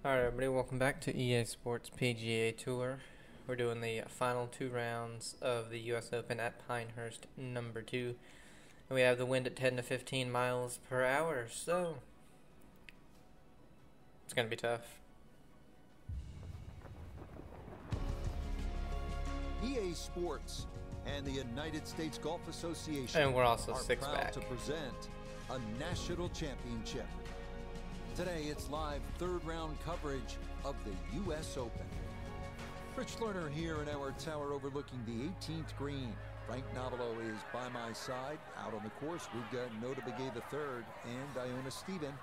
Alright everybody, welcome back to EA Sports PGA Tour. We're doing the final 2 rounds of the US Open at Pinehurst number 2. And we have the wind at 10 to 15 miles per hour, so it's going to be tough. EA Sports and the United States Golf Association And we're also are 6 proud back. to present a national championship. Today it's live third round coverage of the US Open. Rich Lerner here in our tower overlooking the 18th green. Frank Novelo is by my side. Out on the course we've got Nota Begay III and Iona Stephen.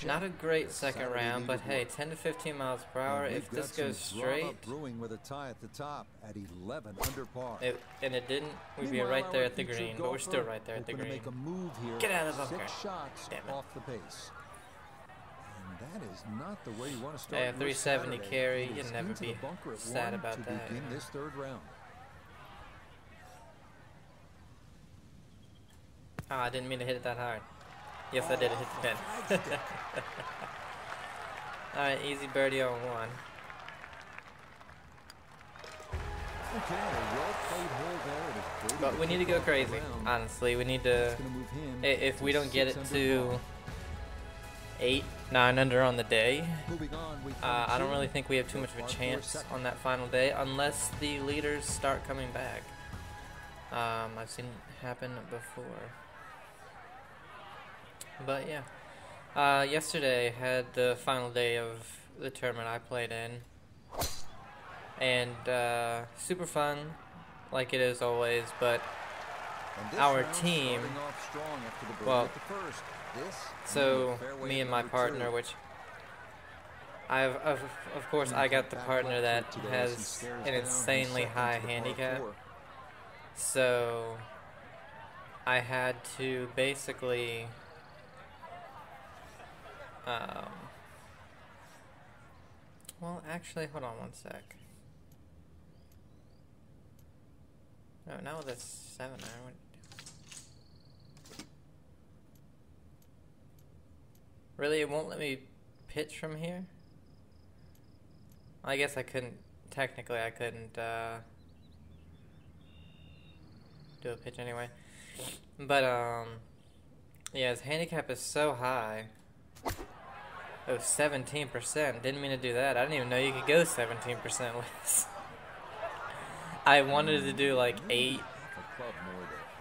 Not a great second round, but hey, 10 to 15 miles per hour. If this goes straight, brewing with a tie at the top at 11 under par. And it didn't, we'd be right there at the green, but we're still right there at the green. Make a move here. Get out of the bunker. 6 shots off the pace. And that is not the way you want to start. Yeah, 370 carry. You'd never be sad about that. Begin this third round. Oh, I didn't mean to hit it that hard. Yes, I did hit the pin. Alright, easy birdie on 1. Okay, well played hole there. But we need to go crazy, honestly. We need to, if we don't get it to 8, 9 under on the day, I don't really think we have too much of a chance on that final day unless the leaders start coming back. I've seen it happen before. But yeah, yesterday had the final day of the tournament I played in, and super fun, like it is always. But our team, well, so me and my partner, which of course I got the partner that has an insanely high handicap, so I had to basically well, actually, hold on one sec. No, now that's 7 iron. Really, it won't let me pitch from here? I guess I couldn't, technically I couldn't do a pitch anyway. But, yeah, his handicap is so high. Oh, 17%. Didn't mean to do that. I didn't even know you could go 17% less. I wanted to do like 8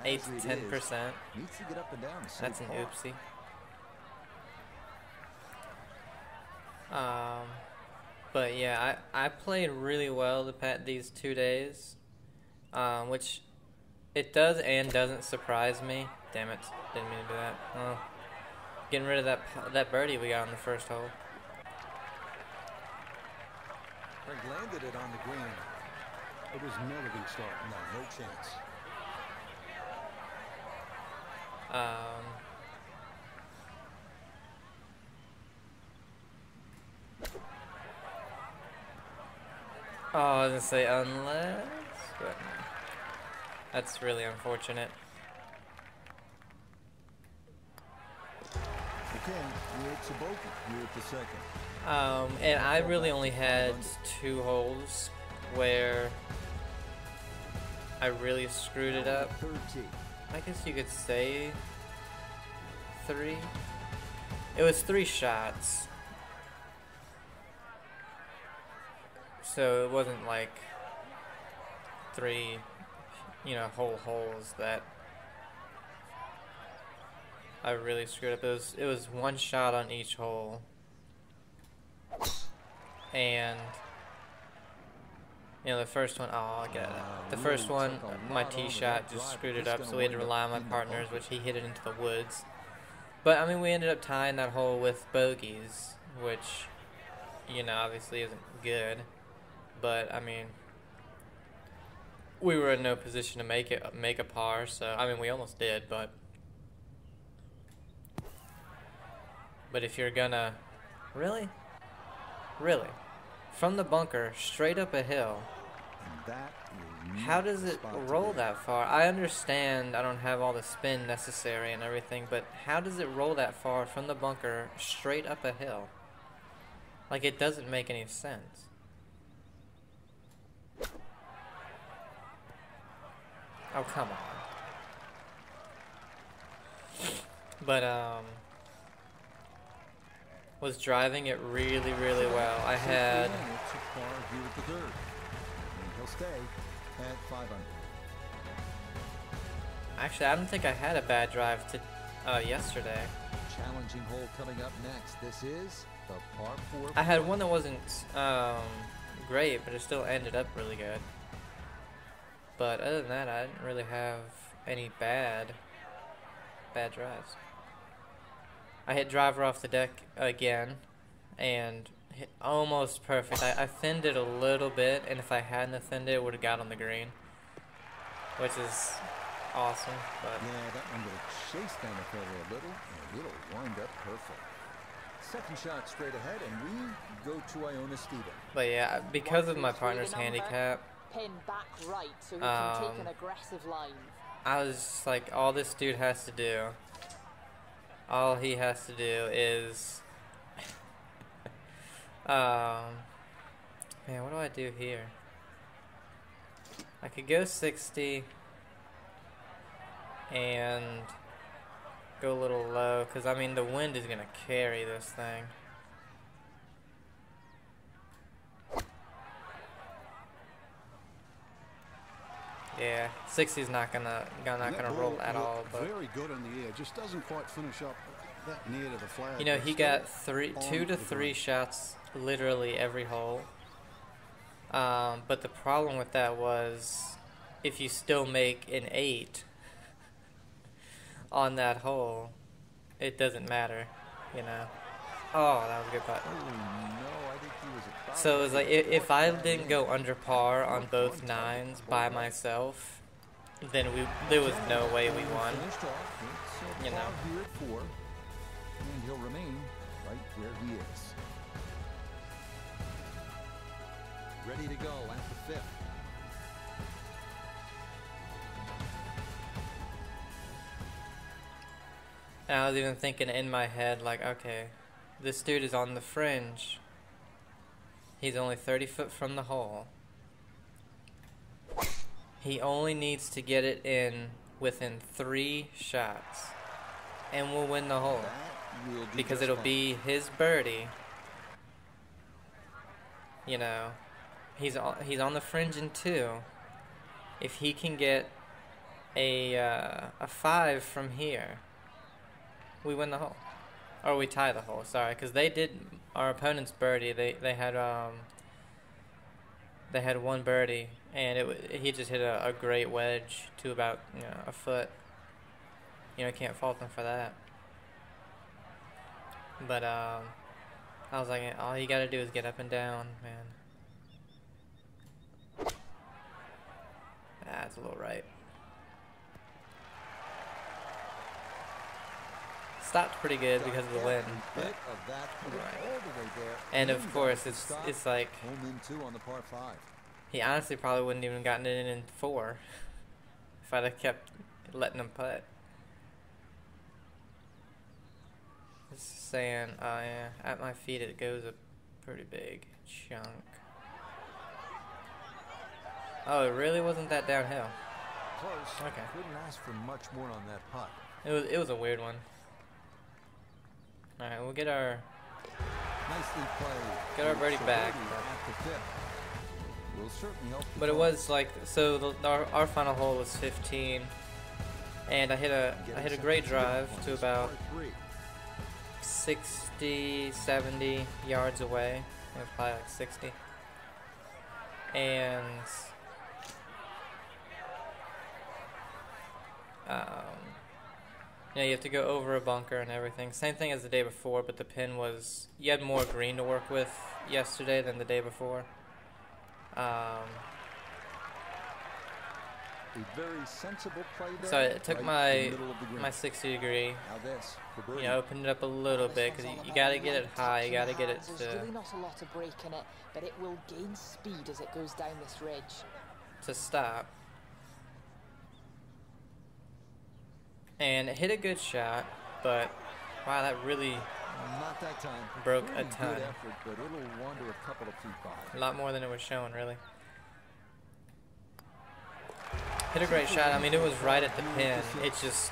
to 10%. That's an oopsie. But yeah, I played really well these 2 days, which it does and doesn't surprise me. Damn it, didn't mean to do that. Oh. Getting rid of that birdie we got on the first hole. Frank landed it on the green. It was never going to start. No chance. Oh, I was going to say unless, but no. That's really unfortunate. Okay, it's a bogey here at the second. And I really only had 2 holes where I really screwed it up. I guess you could say 3. It was 3 shots. So it wasn't like 3, whole holes that I really screwed up. It was 1 shot on each hole, and the first one, oh, I'll get it. The first one, my tee shot just screwed it up, so we had to rely on my partners, which he hit it into the woods. But I mean, we ended up tying that hole with bogeys, which obviously isn't good. But I mean, we were in no position to make a par, so I mean, we almost did, but if you're gonna really from the bunker straight up a hill, how does it roll that far? I understand I don't have all the spin necessary and everything, but how does it roll that far from the bunker straight up a hill? Like, it doesn't make any sense. Oh, come on. But, was driving it really, really well. I had... He'll stay at 5 under. Actually, I don't think I had a bad drive to yesterday. Challenging hole coming up next. This is the par 4. I had one that wasn't great, but it still ended up really good. But other than that, I didn't really have any bad drives. I hit driver off the deck again, and hit almost perfect. I thinned it a little bit, and if I hadn't thinned it, it would have got on the green, which is awesome. But yeah, that one will chase down the fairway a little, and it'll wind up perfect. Second shot straight ahead, and we go to Iona Stephen. But yeah, because of my partner's handicap, pin back right so he can take an aggressive line. I was just like, all this dude has to do, all he has to do is, man, what do I do here? I could go 60 and go a little low, because I mean the wind is gonna carry this thing. Yeah, 60's not gonna roll at all. But very good on the air, just doesn't quite finish up that near to the flag. you know, he got 2 to 3 shots literally every hole. But the problem with that was, if you still make an 8 on that hole, it doesn't matter, you know. Oh, that was a good putt. Oh, no, I think he was about So it was like, if I didn't go under par on both 9s by myself, then there was no way we won. finished off. It's You know. par here at 4, and he'll remain right where he is. Ready to go at the 5th. And I was even thinking in my head, like, okay, this dude is on the fringe. He's only 30 foot from the hole. He only needs to get it in within 3 shots, and we'll win the hole. That will do Because just it'll fine. be his birdie. You know, he's on the fringe in 2. If he can get a 5 from here, we win the hole, or we tie the hole. Sorry, because they did our opponent's birdie. They had one birdie, and he just hit a great wedge to about a foot. You know, can't fault him for that. But I was like, all you gotta do is get up and down, man. That's a little right. Stopped pretty good because of the wind. Bit But, of that put it Right. all the way there. and of And course, that's the it's stop. like, Home in 2 on the par 5. he honestly probably wouldn't even gotten it in 4 if I'd have kept letting him putt. Just saying, yeah, at my feet it goes a pretty big chunk. Oh, it really wasn't that downhill. Close. Okay. Couldn't ask for much more on that putt. It was a weird one. All right, we'll get our Nicely played. Get our birdie It's a back, birdie at the 5th. Will certainly help the But it cause. was like, so our final hole was 15, and I hit a great drive to about 60, 70 yards away. It was probably like 60. And you have to go over a bunker and everything. Same thing as the day before, but the pin was, you had more green to work with yesterday than the day before. A very sensible play there. So it took right in the middle of the green. my 60 degree, Now this for birdie. opened it up a little bit, because you got to get it high, you got to get it There's really not a lot of break in it, but it will gain speed as it goes down this ridge. to stop. And it hit a good shot, but wow, that really Not that time. Broke a Pretty ton. Good effort, but it'll wander a couple of feet by. A lot more than it was showing, really. Hit a great shot. I mean, it was right at the pin. It just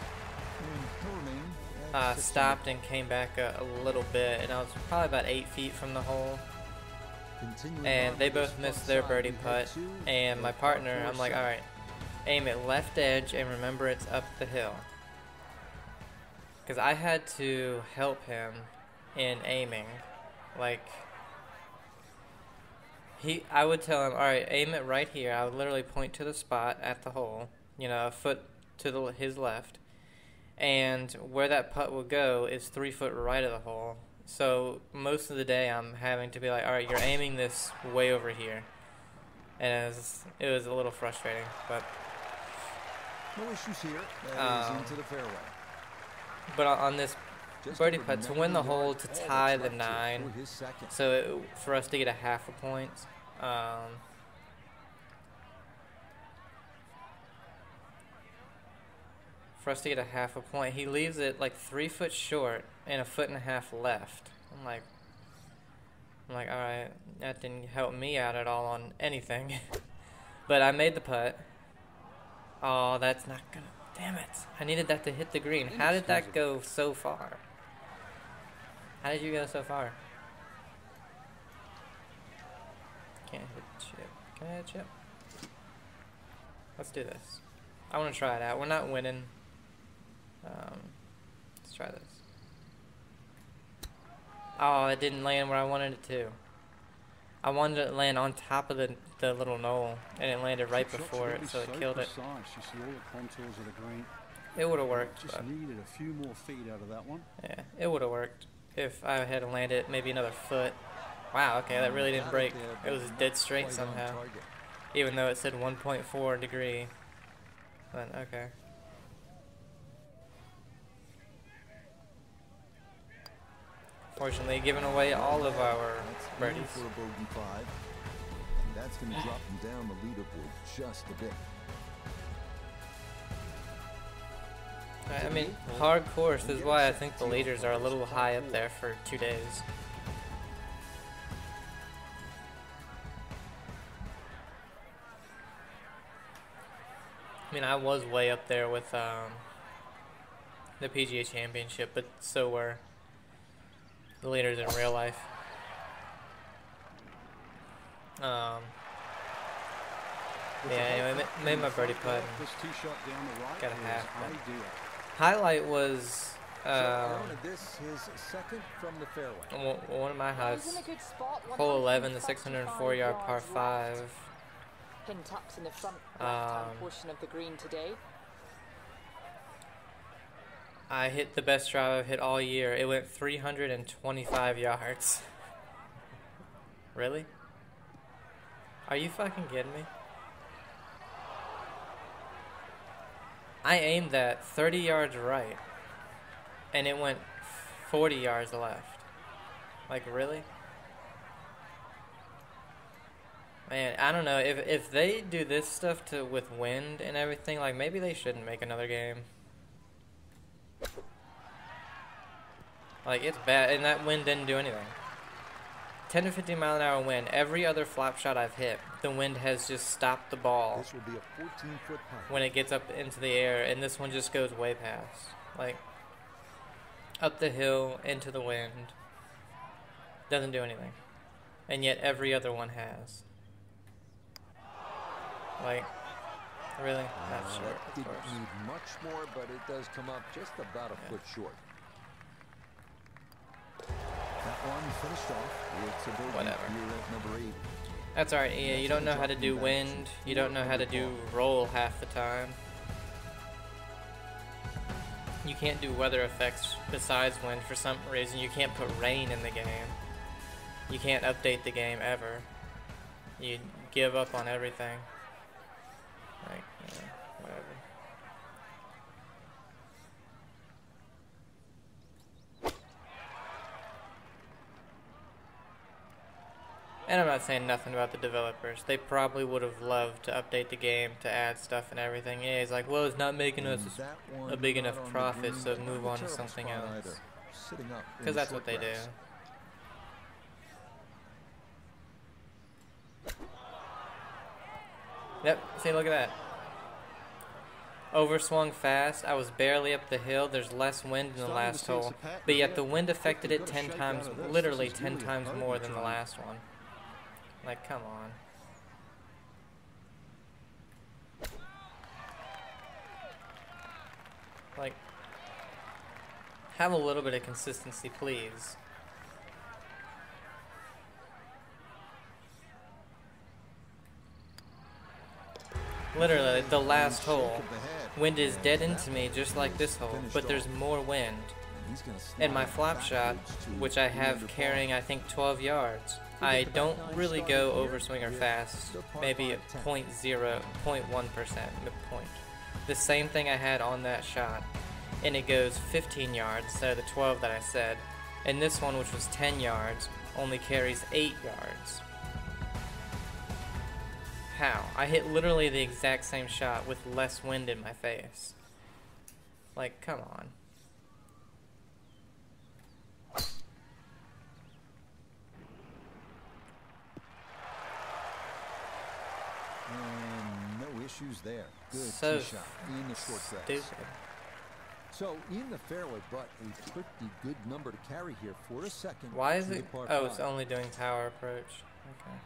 stopped and came back a little bit, and I was probably about 8 feet from the hole. And they both missed their birdie putt. And my partner, I'm like, all right, aim it left edge and remember it's up the hill. Because I had to help him in aiming. Like, I would tell him, all right, aim it right here. I would literally point to the spot at the hole, you know, a foot to his left. And where that putt will go is 3 foot right of the hole. So most of the day I'm having to be like, all right, you're aiming this way over here. And it was a little frustrating, but no issues here. That is into the fairway. But on this birdie putt, to win the hole, to tie the 9, so for us to get a half a point, he leaves it like 3 foot short and a foot and a half left. I'm like, all right, that didn't help me out at all on anything. But I made the putt. Oh, that's not gonna. Damn it! I needed that to hit the green. How did that go so far? How did you go so far? Can't hit chip. Can I hit chip? Let's do this. I want to try it out. We're not winning. Let's try this. Oh, it didn't land where I wanted it to. I wanted it to land on top of the little knoll, and it landed right before it, so it killed it. You see all the contours of the green. It would have worked. Just needed a few more feet out of that one. Yeah, it would have worked if I had landed maybe another foot. Wow, okay, that really didn't break. It was dead straight somehow, even though it said 1.4 degree. But okay. Fortunately, giving away all of our birdies. For a bogey 5. That's going to drop them down the leaderboard just a bit. I mean, hard course is why I think the leaders are a little high up there for 2 days. I mean, I was way up there with the PGA Championship, but so were the leaders in real life. Yeah, anyway, made my birdie putt. Got a half. Highlight was This is second from the fairway. one of my highs. Hole 11, the 604-yard par 5. Pin tucks in the front left-hand portion of the green today. I hit the best drive I've hit all year. It went 325 yards. Really? Are you fucking kidding me? I aimed that 30 yards right, and it went 40 yards left. Like, really? Man, I don't know. If they do this stuff with wind and everything, like, maybe they shouldn't make another game. Like, it's bad, and that wind didn't do anything. 10 to 15 mile an hour wind. Every other flop shot I've hit, the wind has just stopped the ball. This will be a 14-foot putt when it gets up into the air, and this one just goes way past. Like, up the hill, into the wind. Doesn't do anything. And yet every other one has. Like, really? Not short, that of didn't course. need much more, but it does come up just about a foot short. That one finished off. It's a bogey here at number 8. That's alright, yeah, you don't know how to do wind. You don't know how to do roll half the time. You can't do weather effects besides wind for some reason. You can't put rain in the game. You can't update the game ever. You give up on everything. Like, yeah, whatever. And I'm not saying nothing about the developers. They probably would have loved to update the game to add stuff and everything. Yeah, it's like, well, it's not making us a big enough profit, so move on to something else. sitting up. Because that's what they do. Yep, see, look at that. Overswung fast. I was barely up the hill. There's less wind in the last hole. But yet the wind affected it 10 times, literally 10 times more than the last one. Like, come on. Like, have a little bit of consistency, please. Literally, the last hole. Wind is dead into me, just like this hole, but there's more wind. And my flop shot, which I have carrying, I think, 12 yards, I don't really go overswing or fast, maybe at 0.1%, midpoint. The same thing I had on that shot, and it goes 15 yards instead of the 12 that I said. And this one, which was 10 yards, only carries 8 yards. How? I hit literally the exact same shot with less wind in my face. Like, come on. And no issues there. Good So tee shot in the short grass. stupid. So in the fairway, but a pretty good number to carry here for a second. Why is to it? the par Oh, it's five. only doing tower approach. Okay.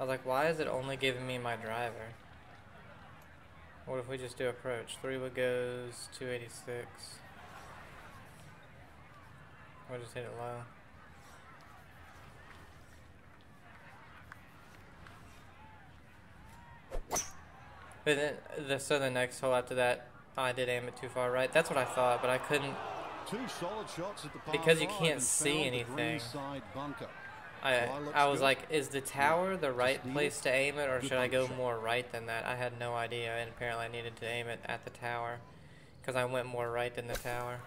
I was like, why is it only giving me my driver? What if we just do approach? 3-wood goes 286. We'll just hit it low. But then, so the next hole after that, I did aim it too far right. That's what I thought, but I couldn't. Two solid shots at the par Because you five can't and see found the anything. greenside bunker. I was like, is the tower the right place to aim it, or should I go more right than that? I had no idea, and apparently I needed to aim it at the tower, because I went more right than the tower.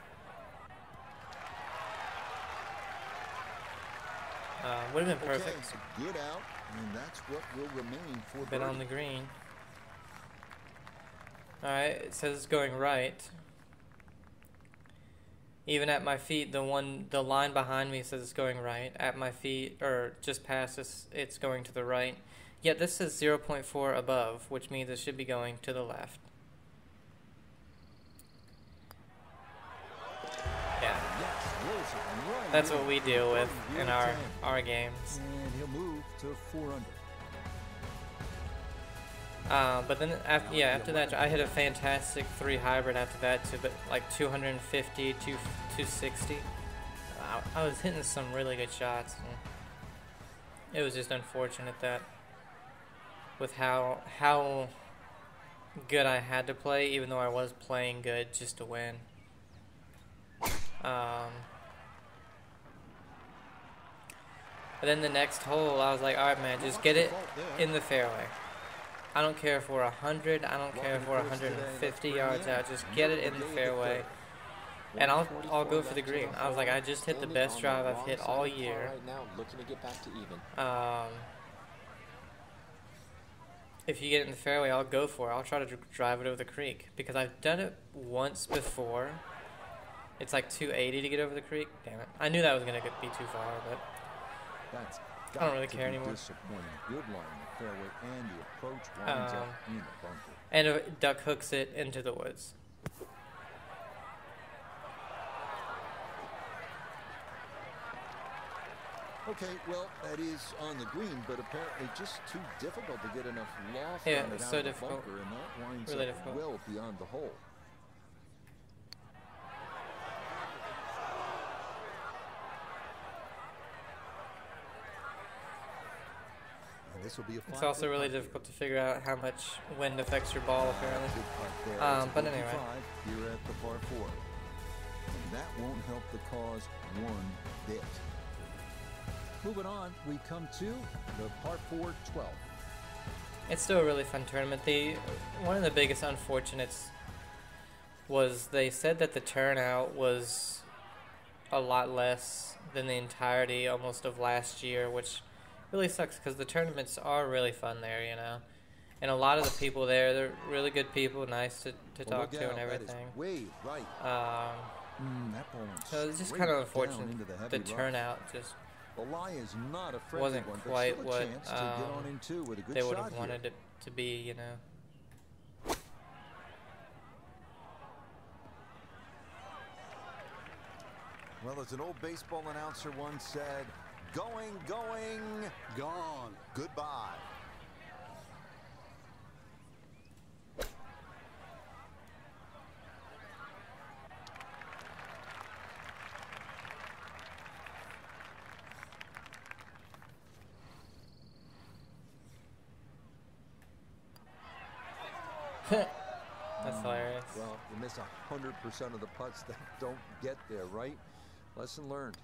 Would have been perfect. Okay, so good out, and that's what will remain for Been on birdie. the green. Alright, it says it's going right. Even at my feet, the line behind me says it's going right. At my feet, or just past us, it's going to the right. Yet this says 0.4 above, which means it should be going to the left. Yeah, that's what we deal with in our games. And he'll move to 4 under. But then after that, I hit a fantastic 3 hybrid after that to like 250, 260. I was hitting some really good shots. And it was just unfortunate that with how good I had to play, even though I was playing good just to win. But then the next hole, I was like, all right, man, just get it in the fairway. I don't care if we're 100, I don't care if we're 150 yards out, just get it in the fairway, and I'll go for the green. I was like, I just hit the best drive I've hit all year. If you get it in the fairway, I'll go for it. I'll try to drive it over the creek, because I've done it once before. It's like 280 to get over the creek. Damn it. I knew that was going to be too far, but That's I don't really care anymore. Disappointing. Good line in the fairway, and the approach winds up in the bunker. And a duck hooks it into the woods. Okay, well, that is on the green, but apparently just too difficult to get enough loft Yeah, on it it's out so of the difficult. bunker, and that winds Really up difficult. well beyond the hole. And this will be a It's also really difficult to figure out how much wind affects your ball, apparently. But anyway. Here at the par 4. And that won't help the cause one bit. Moving on, we come to the par 4 12. It's still a really fun tournament. One of the biggest unfortunates was they said that the turnout was a lot less than the entirety almost of last year, which really sucks because the tournaments are really fun there, you know. And a lot of the people there, they're really good people, nice to talk to and everything. Way right. That ball went So it's just straight kind of down unfortunate. into the The heavy rough. turnout just The lie is not a friendly wasn't one, but quite still a what chance to get on in two with a good they would shot have here. wanted it to be, you know. Well, as an old baseball announcer once said, going, Gone. goodbye. That's hilarious. Well, you miss 100% of the putts that don't get there, right? Lesson learned.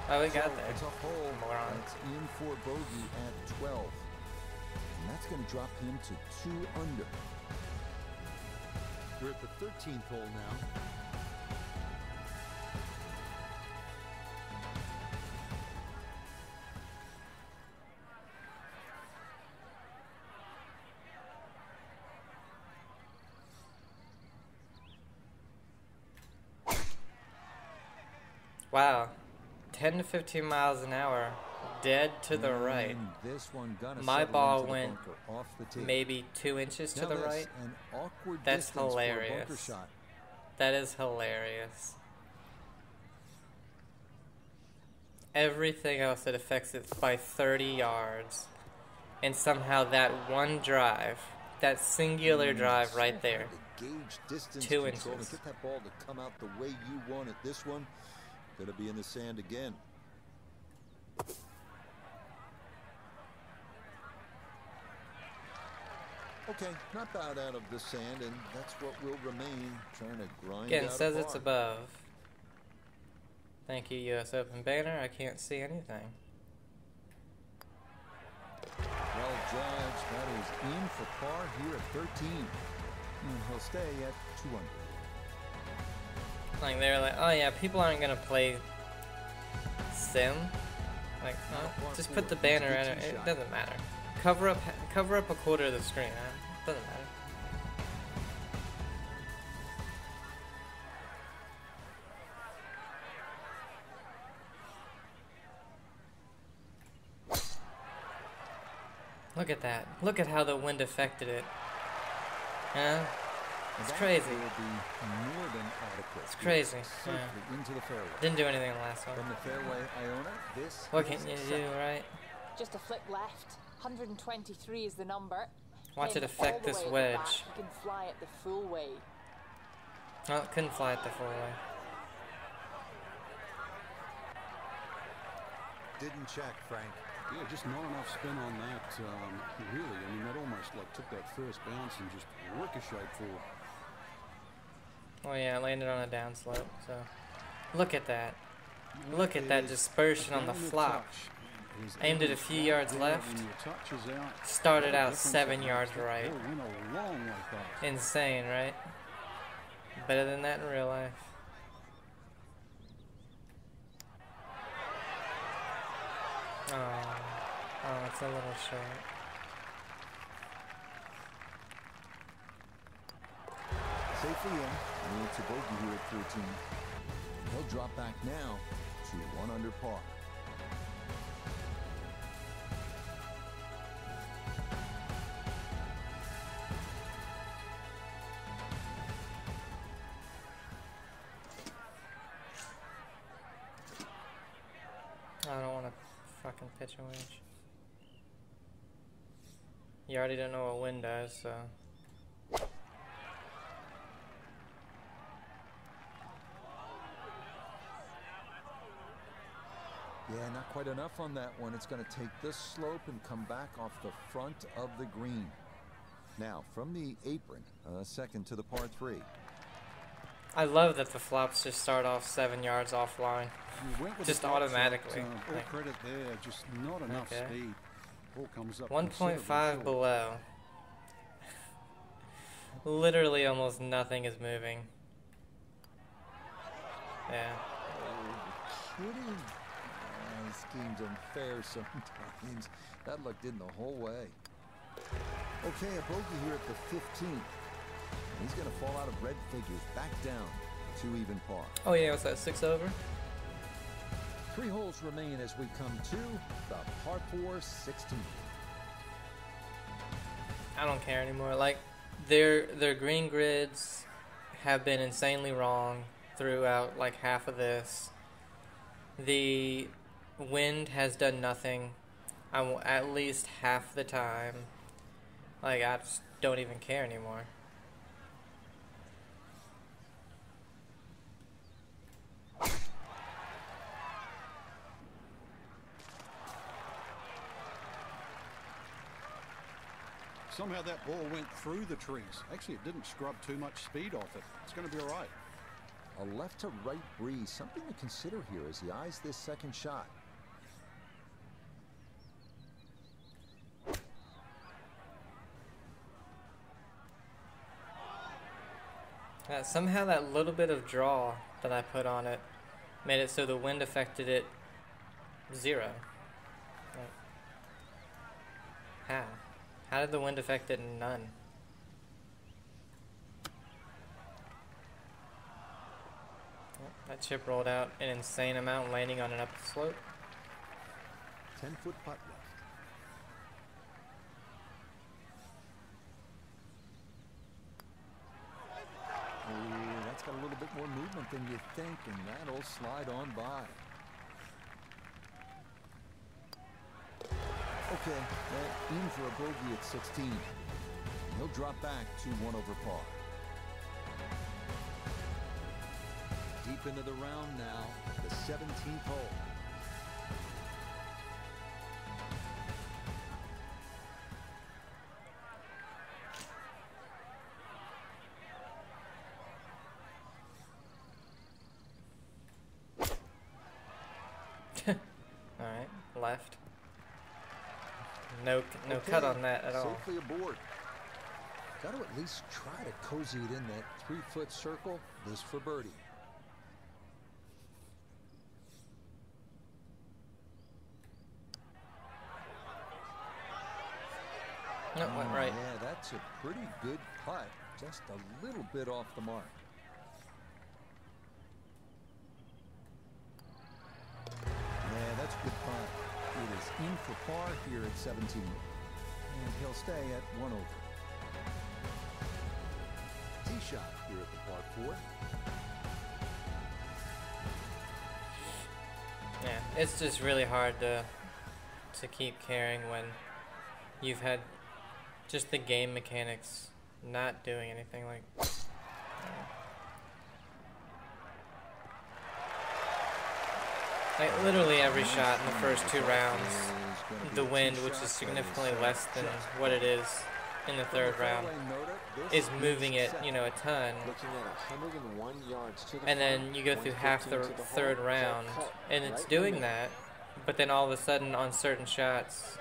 Oh, we got So there. it's a hole Moron. that's in for bogey at 12. And that's going to drop him to 2 under. We're at the 13th hole now. Wow. 10 to 15 miles an hour. Dead to the right. And this one gonna My settle ball into the went bunker off the tee. Maybe 2 inches to Now the this, right. an awkward That's distance for a bunker hilarious. shot. That is hilarious. Everything else that affects it by 30 yards. And somehow that one drive, that singular drive So right hard there, to gauge distance 2 control inches. and get that ball to come out the way you want it. This one gonna be in the sand again. Okay, not bad out of the sand, and that's what will remain. Trying to grind Again, out it a says it's par. above. Thank you, US Open banner. I can't see anything. Well judged. That is in for par here at 13. And he'll stay at 2 under. Like, they're like, oh yeah, people aren't gonna play sim. Like, no, just put the banner in it. It doesn't matter. Cover up a quarter of the screen. Doesn't matter. Look at that. Look at how the wind affected it. Yeah. It's That crazy. will be more than adequate. It's crazy. Safely into the fairway. Didn't do anything in the last one. From the fairway, Iona, this What is can you do, second. right? Just a flip left. 123 is the number. Watch it Then affect all the this way at the wedge. back, you can fly it the full way. Oh, it couldn't fly it the full way. Didn't check, Frank. Yeah, just not enough spin on that, really. I mean, that almost like took that first bounce and just ricocheted forward. Oh yeah, it landed on a downslope, so. Look at that. Look at It that is dispersion on the down flop. touch. There's Aimed it a every few flop yards there left. when your touch is out. Started What a out difference 7 it yards makes. That right. ball went a long way past. Insane, right? Better than that in real life. Oh, it's a little short. Safely in. And it's a bogey here at 13. He'll drop back now to 1 under par. I don't want to fucking pitch a wedge. You already don't know what wind does, so. Yeah, not quite enough on that one. It's going to take this slope and come back off the front of the green. Now, from the apron, second to the par 3. I love that the flops just start off 7 yards offline. You went with Just the flop shot, automatically. all Like- credit there, just not enough Okay. speed. Ball comes up 1.5 considerably short. below. Literally almost nothing is moving. Yeah. Oh, kidding. This game's unfair sometimes. That looked in the whole way. Okay, a bogey here at the 15th. He's going to fall out of red figures back down. to even par. Oh yeah, what's that, 6 over? 3 holes remain as we come to the par 4 16. I don't care anymore. Like, their green grids have been insanely wrong throughout like half of this. The wind has done nothing at least half the time. Like, I just don't even care anymore. Somehow that ball went through the trees. Actually, it didn't scrub too much speed off it. It's going to be all right. A left to right breeze, something to consider here as he eyes this second shot. Somehow that little bit of draw that I put on it made it so the wind affected it 0. Like, how? How did the wind affect it none? Oh, that chip rolled out an insane amount, landing on an up slope. 10-foot putt left. Ooh, that's got a little bit more movement than you think, and that'll slide on by. Okay, in for a bogey at 16. He'll drop back to 1 over par. Deep into the round now, the 17th hole. Alright, left. No cut on that at all. Safely aboard. Got to at least try to cozy it in that 3-foot circle. This for birdie. No, went right. Yeah, that's a pretty good putt. Just a little bit off the mark. Yeah, that's a good putt. It is in for par here at 17. And he'll stay at 1 over. Tee shot here at the par 4. Yeah, it's just really hard to keep caring when you've had just the game mechanics not doing anything. Like, literally every shot in the first 2 rounds, the wind, which is significantly less than what it is in the 3rd round, is moving it, you know, a ton. And then you go through half the 3rd round, and it's doing that, but then all of a sudden on certain shots,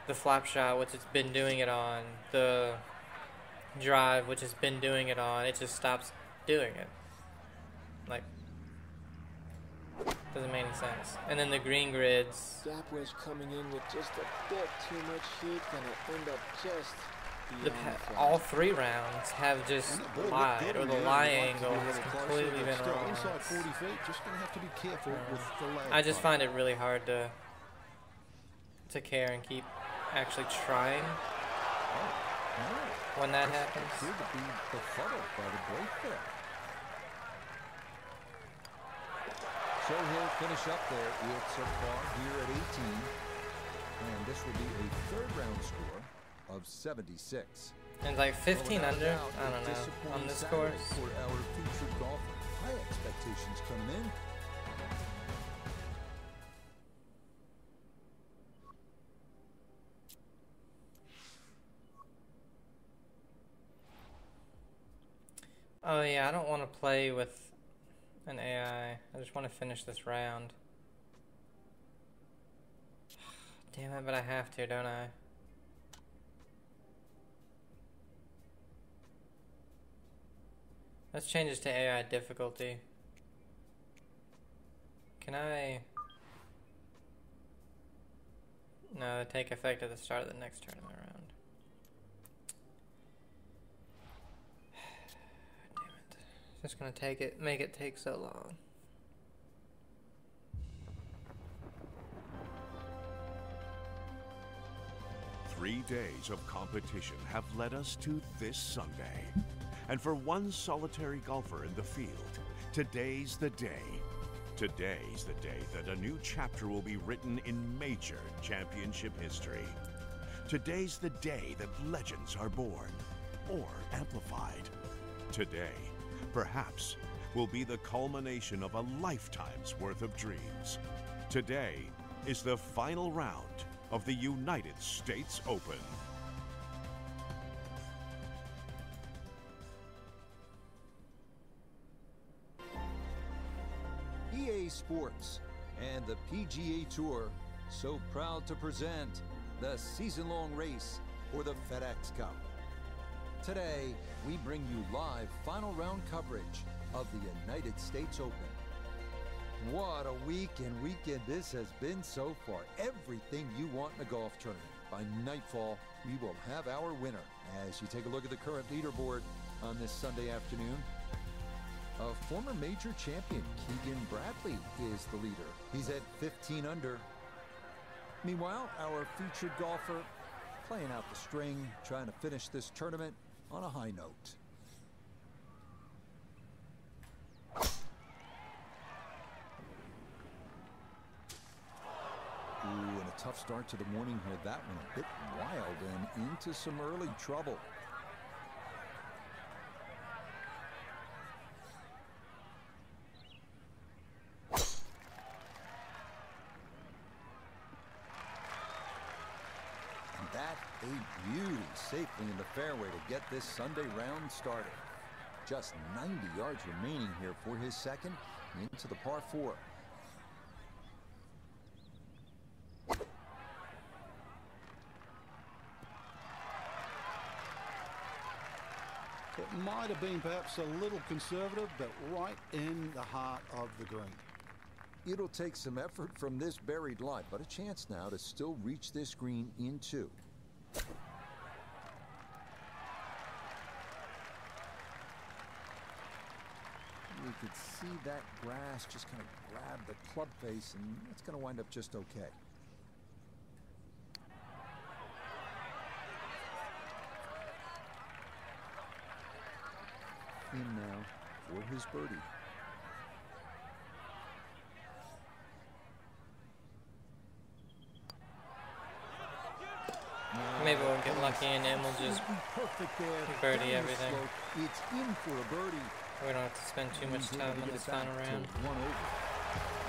the flop shot, which it's been doing it on, the drive, which has been doing it on, it just stops doing it. Like, doesn't make any sense. And then the green grids, Gap wedge coming in with just a bit too much heat, gonna end up just all 3 rounds have just lied, or the lie angle has completely been wrong. Inside 40 feet, just gonna have to be careful with the lag. I just find it really hard to care and keep actually trying when that happens. Appeared to be befuddled by the break there. So he'll finish up there. It's a par here at 18. And this will be a 3rd round score of 76. And like 15 under, I don't know, on this course. For our featured golfer. High expectations coming in. Oh yeah, I don't want to play with an AI. I just want to finish this round. Damn it, but I have to, don't I? Let's change this to AI difficulty. Can I... No, take effect at the start of the next tournament round. Damn it. Just gonna make it take so long. Three days of competition have led us to this Sunday. And for one solitary golfer in the field, today's the day. Today's the day that a new chapter will be written in major championship history. Today's the day that legends are born or amplified. Today, perhaps, will be the culmination of a lifetime's worth of dreams. Today is the final round of the United States Open. EA Sports and the PGA Tour so proud to present the season-long race for the FedEx Cup. Today, we bring you live final round coverage of the United States Open. What a week and weekend this has been so far. Everything you want in a golf tournament. By nightfall, we will have our winner. As you take a look at the current leaderboard on this Sunday afternoon, a former major champion, Keegan Bradley, is the leader. He's at 15 under. Meanwhile, our featured golfer playing out the string, trying to finish this tournament on a high note. Ooh, and a tough start to the morning here. That one a bit wild and into some early trouble. And that a beauty safely in the fairway to get this Sunday round started. Just 90 yards remaining here for his second into the par 4. It might have been perhaps a little conservative, but right in the heart of the green. It'll take some effort from this buried lie, but a chance now to still reach this green in 2. We could see that grass just kind of grab the club face, and it's going to wind up just okay. In now for his birdie. Maybe we'll get lucky and then we'll just perfect there. birdie everything. It's in for a birdie. We don't have to spend too much time on this final round. One over.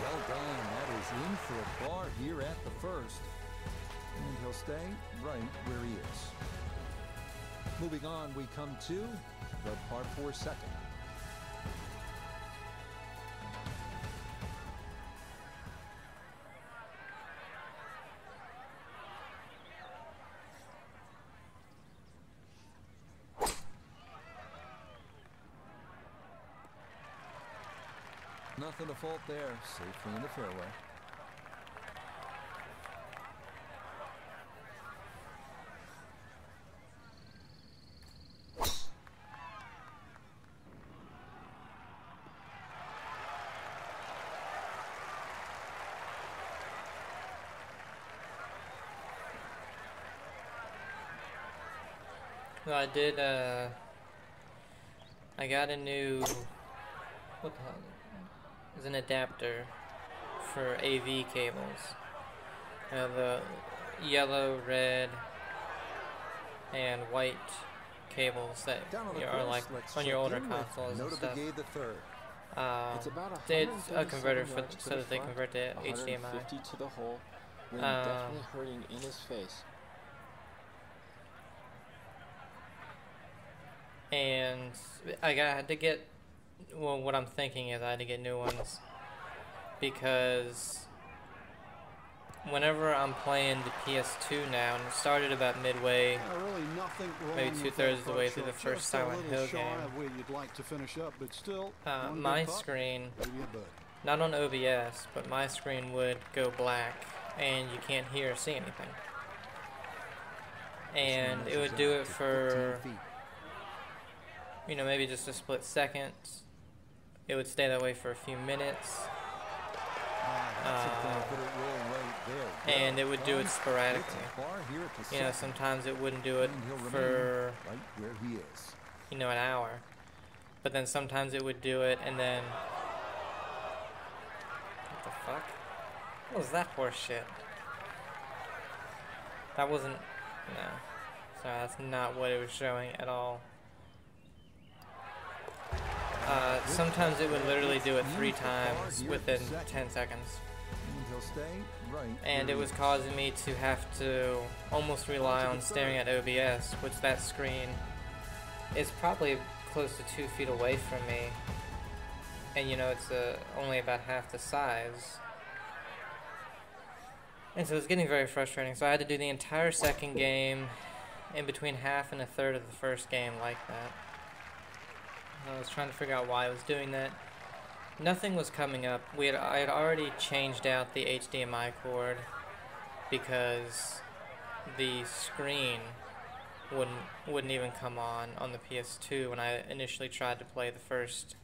Well done. That is in for a par here at the first. And he'll stay right where he is. Moving on, we come to the par 4 second. Nothing to fault there. Safely in the fairway. Well, I did, I got a new, what the hell? It's an adapter for AV cables. The yellow, red, and white cables that are like on your older consoles and stuff. It's about It's a converter for, so that they convert to HDMI. 150 to the hole. Wind definitely hurting in his face. And I had to get, well, what I'm thinking is I had to get new ones because whenever I'm playing the PS2 now, and it started about midway, Really nothing wrong maybe with two-thirds of that the way putt through the shot. first Just a Silent little Hill shy game. of where you'd like to finish up, but still, one my good putt, screen, maybe a birdie. not on OBS, but my screen would go black and you can't hear or see anything. And it would do it for, you know, maybe just a split second, it would stay that way for a few minutes. And it would do it sporadically. You know, sometimes it wouldn't do it for, you know, an hour. But then sometimes it would do it and then... What the fuck? What was that horse shit? That wasn't... No. Sorry, that's not what it was showing at all. Sometimes it would literally do it 3 times within 10 seconds. And it was causing me to have to almost rely on staring at OBS, which that screen is probably close to 2 feet away from me. And you know, it's only about half the size. And so it was getting very frustrating. So I had to do the entire second game in between half and a third of the first game like that. I was trying to figure out why I was doing that. Nothing was coming up. I had already changed out the HDMI cord because the screen wouldn't even come on the PS2 when I initially tried to play the first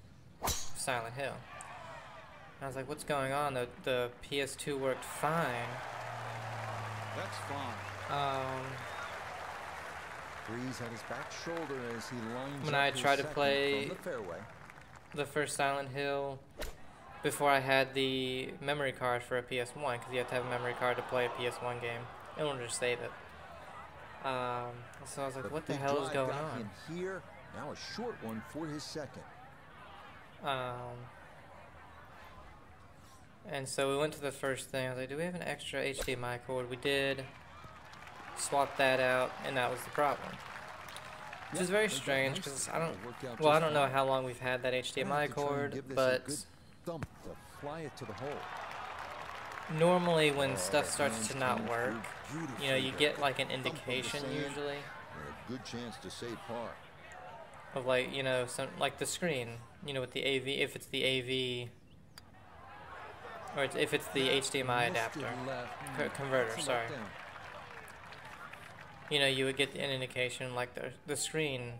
Silent Hill. And I was like, what's going on? The PS2 worked fine. That's fine. Breeze at his back shoulder as he lines when up I his tried to second play from the fairway. the first Silent Hill before I had the memory card for a PS1, because you have to have a memory card to play a PS1 game in order to save it. So I was like, what the hell is going on? Here, now a short one for his second. And so we went to the first thing. I was like, do we have an extra HDMI cord? We did. Swap that out, and that was the problem. Which is very strange, because I don't know how long we've had that HDMI cord, but Fly it to the hole. Normally when stuff starts to not work, you know, you get like an indication usually. A good chance to save par. Of like, you know, some like the screen, you know, with the AV, if it's the AV, or if it's the HDMI adapter, converter, sorry. You know, you would get an indication like the screen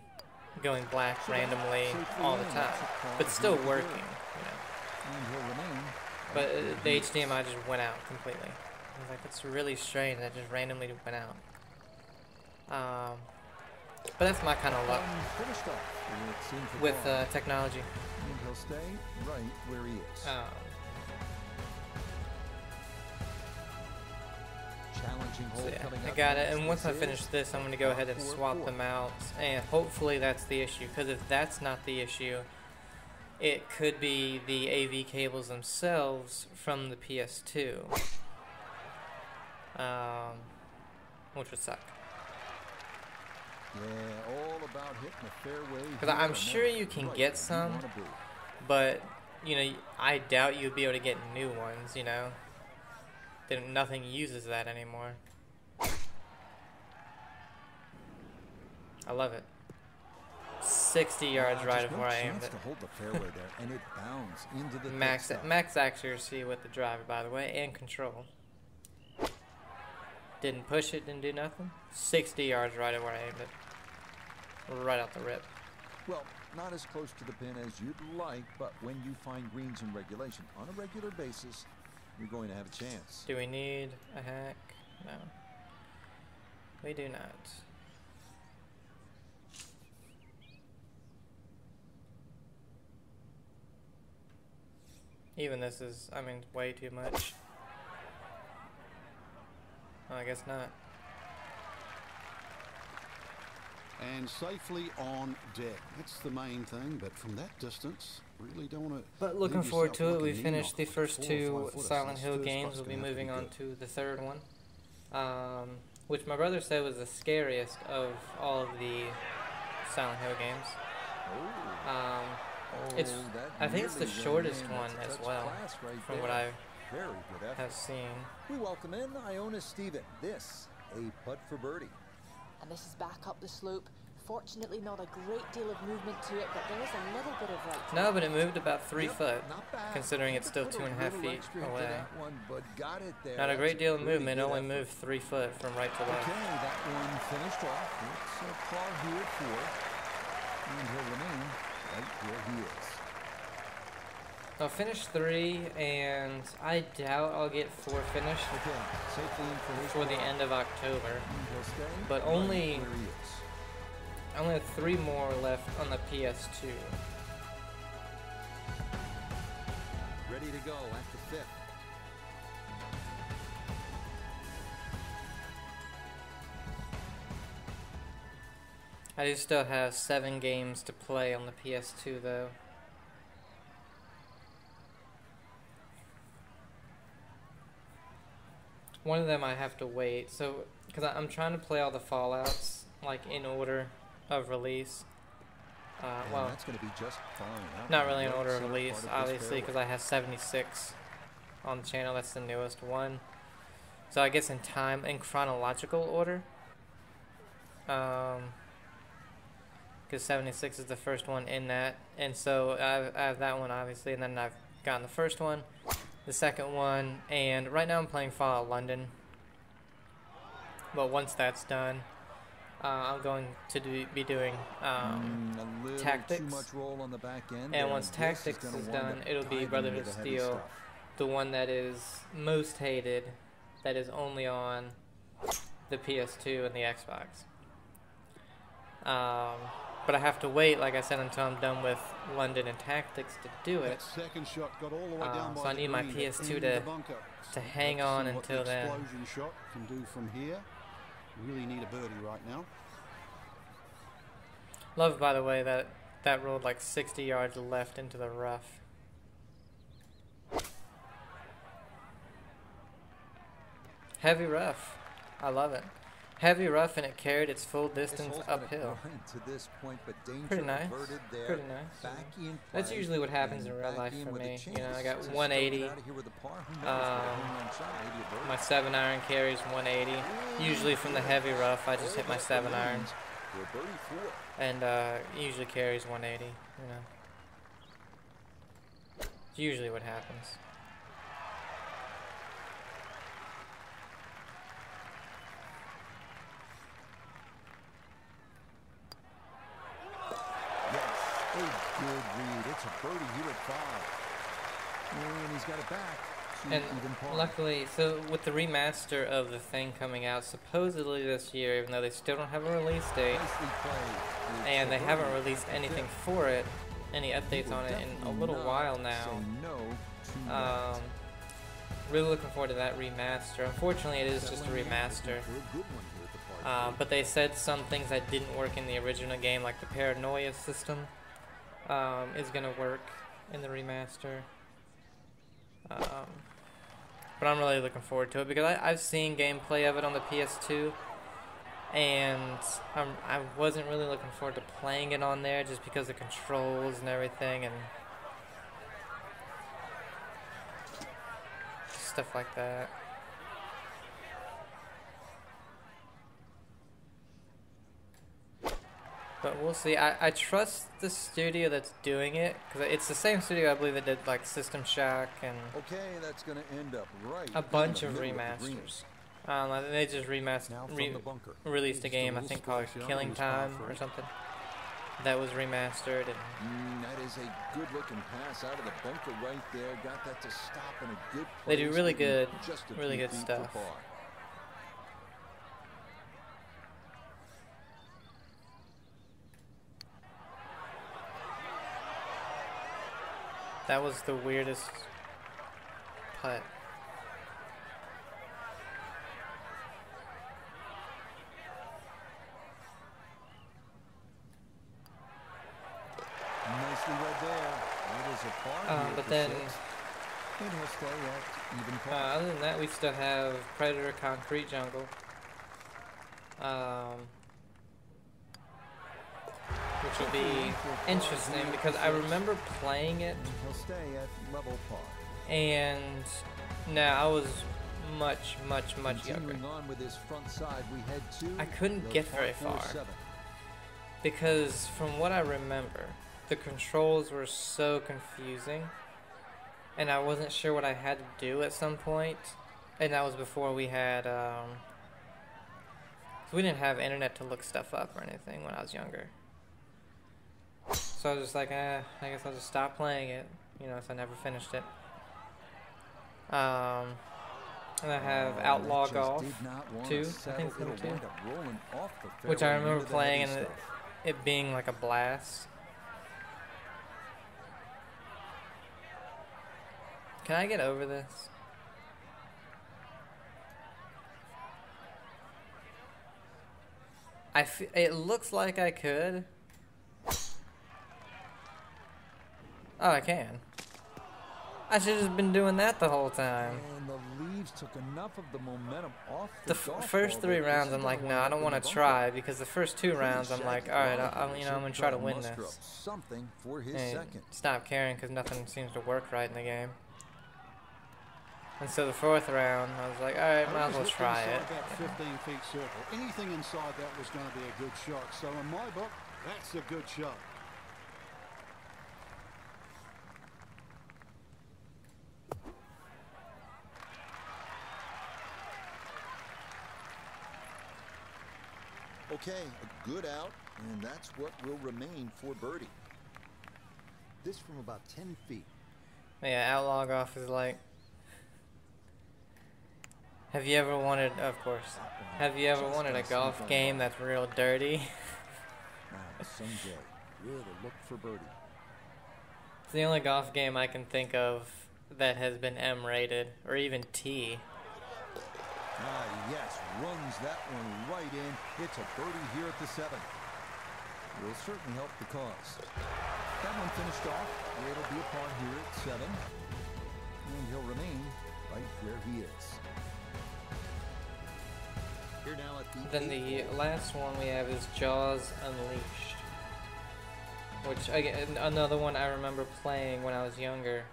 going black randomly all the time, but still working, you know. But the HDMI just went out completely. I was like, that's really strange, that just randomly went out. But that's my kind of luck with technology. And he'll stay right where he is. Challenging hole So yeah, coming I up got it, next. and once I This finish is this, I'm going to go ahead and swap them out, and hopefully that's the issue, because if that's not the issue, it could be the AV cables themselves from the PS2, which would suck. Yeah, all about hitting the fairway. Because I'm sure you can get some, but, you know, I doubt you'd be able to get new ones, you know? Then nothing uses that anymore. I love it. 60 yards right of where I aimed it. To hold the fairway there, and it bounds into the Max accuracy with the driver, by the way, and control. Didn't push it, didn't do nothing. 60 yards right of where I aimed it. Right out the rip. Well, not as close to the pin as you'd like, but when you find greens in regulation on a regular basis, you're going to have a chance. Do we need a hack? No. We do not. Even this is, I mean, way too much. Well, I guess not. And safely on deck. That's the main thing, but from that distance, really don't want to... But looking forward to it. We finished the first 2 Silent Hill games. We'll be moving on to the third one. Which my brother said was the scariest of all of the Silent Hill games. I think it's the shortest one as well, from what I have seen. We welcome in Iona Steven. This, a putt for birdie. And this is back up the slope. Fortunately, not a great deal of movement to it, but there is a little bit of right. No, but it moved about 3 foot, considering it's still 2.5 feet away. Not a great deal of movement, it only moved 3 foot from right to left. Okay, that one finished off. It's a par here for, and he'll remain right where he is. I'll finish 3, and I doubt I'll get 4 finished before the end of October. But I only have 3 more left on the PS2. Ready to go after 5th. I do still have 7 games to play on the PS2 though. One of them I have to wait, so because I'm trying to play all the Fallouts like in order of release. Well, that's going to be just fine. not really in order of release, obviously, because I have 76 on the channel. That's the newest one. So I guess in chronological order. Because 76 is the first one in that, and so I have that one obviously, and then I've gotten the first one, the second one, and right now I'm playing Fallout London. But once that's done, I'm going to be doing Tactics, too much roll on the back end, and once Tactics is done, it'll be Brotherhood of Steel, the one that is most hated, that is only on the PS2 and the Xbox. But I have to wait, like I said, until I'm done with London and Tactics to do it. Second shot got all the way down So by I need my PS2 to hang on until then. Explosion shot can do from here. Really need a birdie right now. Love, by the way, that rolled like 60 yards left into the rough. Heavy rough. I love it. Heavy rough, and it carried its full distance uphill. Pretty nice. Pretty nice. That's usually what happens in real life for me. You know, I got 180. My 7-iron carries 180. Usually from the heavy rough, I just hit my 7-iron. And it usually carries 180, you know. It's usually what happens. A good read. It's a birdie here at 5. And he's got it back. And luckily, so with the remaster of the thing coming out supposedly this year, even though they still don't have a release date, and they haven't released anything for it, any updates on it in a little while now. Really looking forward to that remaster. Unfortunately, it is just a remaster. But they said some things that didn't work in the original game, like the paranoia system, is going to work in the remaster. But I'm really looking forward to it because I've seen gameplay of it on the PS2, and I wasn't really looking forward to playing it on there just because of the controls and everything and stuff like that. But we'll see. I trust the studio that's doing it, because it's the same studio I believe that did like System Shock and that's gonna end up right a bunch of remasters. They just released a game I think called Killing Time or something that was remastered. And that is a good-looking pass out of the bunker right there. Got that to stop in a good place. They do really good stuff. That was the weirdest putt. Nicely read there. It is a par but then, and he'll stay at even par. other than that, we still have Predator Concrete Jungle. Which will be interesting because I remember playing it, He'll stay at level par. and now I was much younger. On with his front side, we head to I couldn't get very far because from what I remember, the controls were so confusing, and I wasn't sure what I had to do at some point, and that was before we had, we didn't have internet to look stuff up or anything when I was younger. So I was just like, I guess I'll just stop playing it. you know, so I never finished it. And I have Outlaw Golf 2, I think it's number 2, which I remember playing and it being like a blast. Can I get over this? It looks like I could. Oh, I can. I should have just been doing that the whole time. And the leaves took enough of the momentum off The first 3 rounds, I'm like, no, I don't want to try, because the first 2 rounds, I'm like, all right, I'm gonna try to win this. Something for his And second. stop caring because nothing seems to work right in the game. And so the 4th round, I was like, all right, might as well try it. That 15-feet circle. Anything inside that was going to be a good shot. So in my book, that's a good shot. Okay, a good out, and that's what will remain for birdie. This from about 10 feet. Yeah, Outlaw Golf is like, have you ever wanted, of course, have you ever wanted a golf game that's real dirty? Now, Sanjay, really look for birdie. It's the only golf game I can think of that has been M rated, or even T. Ah, yes, runs that one right in. It's a birdie here at the 7th. Will certainly help the cause. That one finished off. It'll be a par here at 7. And he'll remain right where he is. Here now at the Then the last one we have is Jaws Unleashed, which again, another one I remember playing when I was younger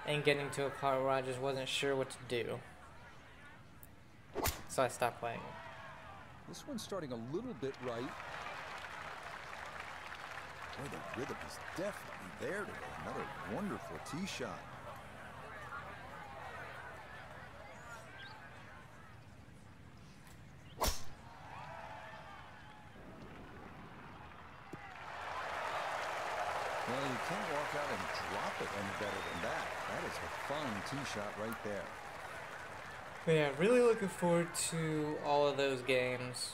and getting to a part where I just wasn't sure what to do. So I stopped playing. This one's starting a little bit right. Boy, the rhythm is definitely there today. Another wonderful tee shot. Well, you can't walk out and drop it any better than that. That is a fine tee shot right there. But yeah, really looking forward to all of those games.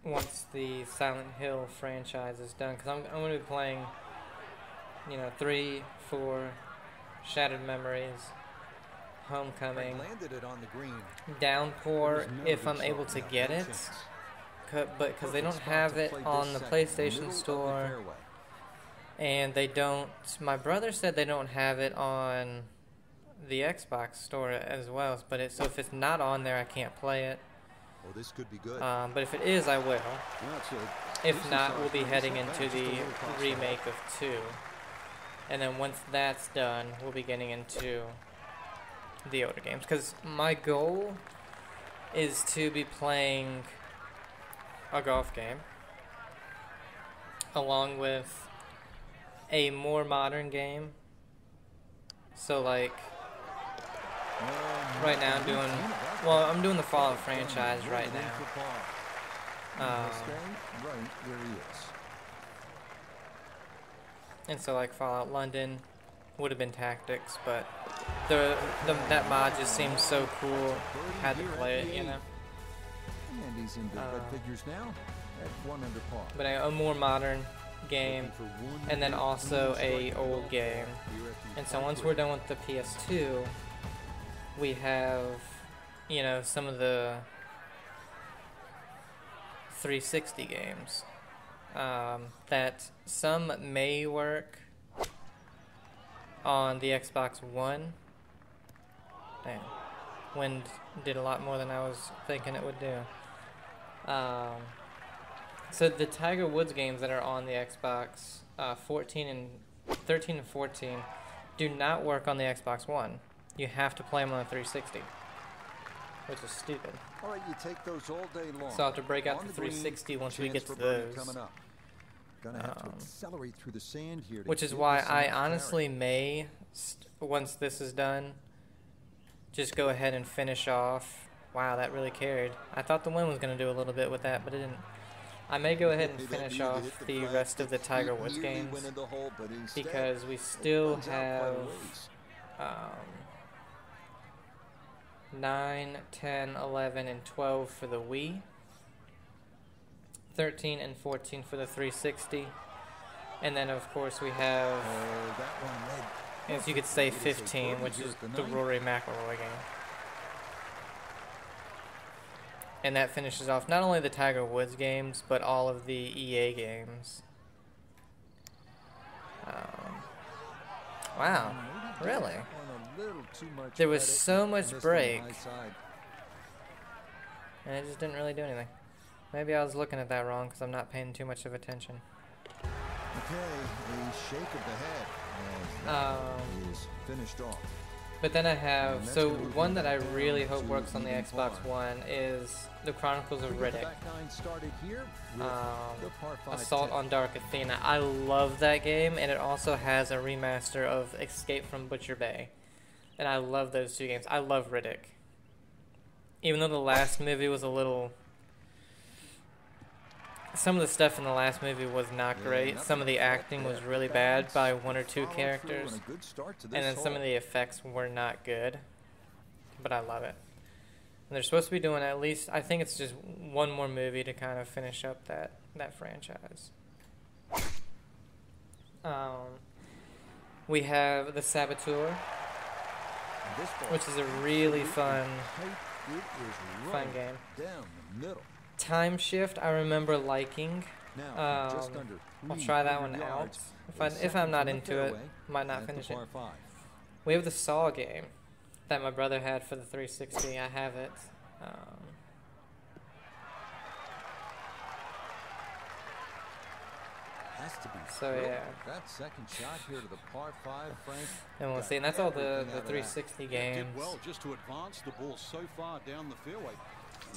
Once the Silent Hill franchise is done, because I'm going to be playing, 3, 4, Shattered Memories, Homecoming, Landed it on the green. Downpour, if I'm able to get it, but because they don't have it on the PlayStation Store, and they don't, my brother said they don't have it on the Xbox Store as well, but so if it's not on there, I can't play it. Oh, this could be good. But if it is, I will. If not, we'll be heading into the remake of 2. And then once that's done, we'll be getting into the older games. Because my goal is to be playing a golf game along with a more modern game. So like right now I'm doing the Fallout franchise right now. And so like Fallout London would have been Tactics, but that mod just seems so cool. Had to play it, And he's in good figures now at 1 under par. But a more modern game, and then also a old game. And so once we're done with the PS2, we have, some of the 360 games that some may work on the Xbox One. Damn, wind did a lot more than I was thinking it would do. So the Tiger Woods games that are on the Xbox 13 and 14 do not work on the Xbox One. You have to play them on the 360, which is stupid. All right, you take those all day long. So I'll have to break out the 360 once we get to those. Gonna have to accelerate through the sand here. Which is why I honestly may, once this is done, just go ahead and finish off. Wow, that really carried. I thought the wind was going to do a little bit with that, but it didn't. I may go ahead and finish off the rest of the Tiger Woods games because we still have 9, 10, 11, and 12 for the Wii, 13 and 14 for the 360, and then of course we have, as you could say, 15, which is the Rory McIlroy game. And that finishes off not only the Tiger Woods games, but all of the EA games. Wow, really? There was so much break, and it just didn't really do anything. Maybe I was looking at that wrong because I'm not paying too much of attention. Okay, a shake of the head as that is finished off. But then I have, so one that I really hope works on the Xbox One is The Chronicles of Riddick. Assault on Dark Athena. I love that game, and it also has a remaster of Escape from Butcher Bay. And I love those two games. I love Riddick. Even though the last movie was a little... Some of the stuff in the last movie was not great. Some of the acting was really bad by one or two characters. And then some of the effects were not good. But I love it. And they're supposed to be doing at least, I think it's just one more movie to kind of finish up that franchise. We have The Saboteur, which is a really fun game. Time Shift, I remember liking. I'll try that one out. If I'm not into it, might not finish it. We have the Saw game that my brother had for the 360. I have it. So yeah. That second shot here to the par 5, Frank. And we'll see. And that's all the 360 games. Well, just to advance the ball so far down the fairway.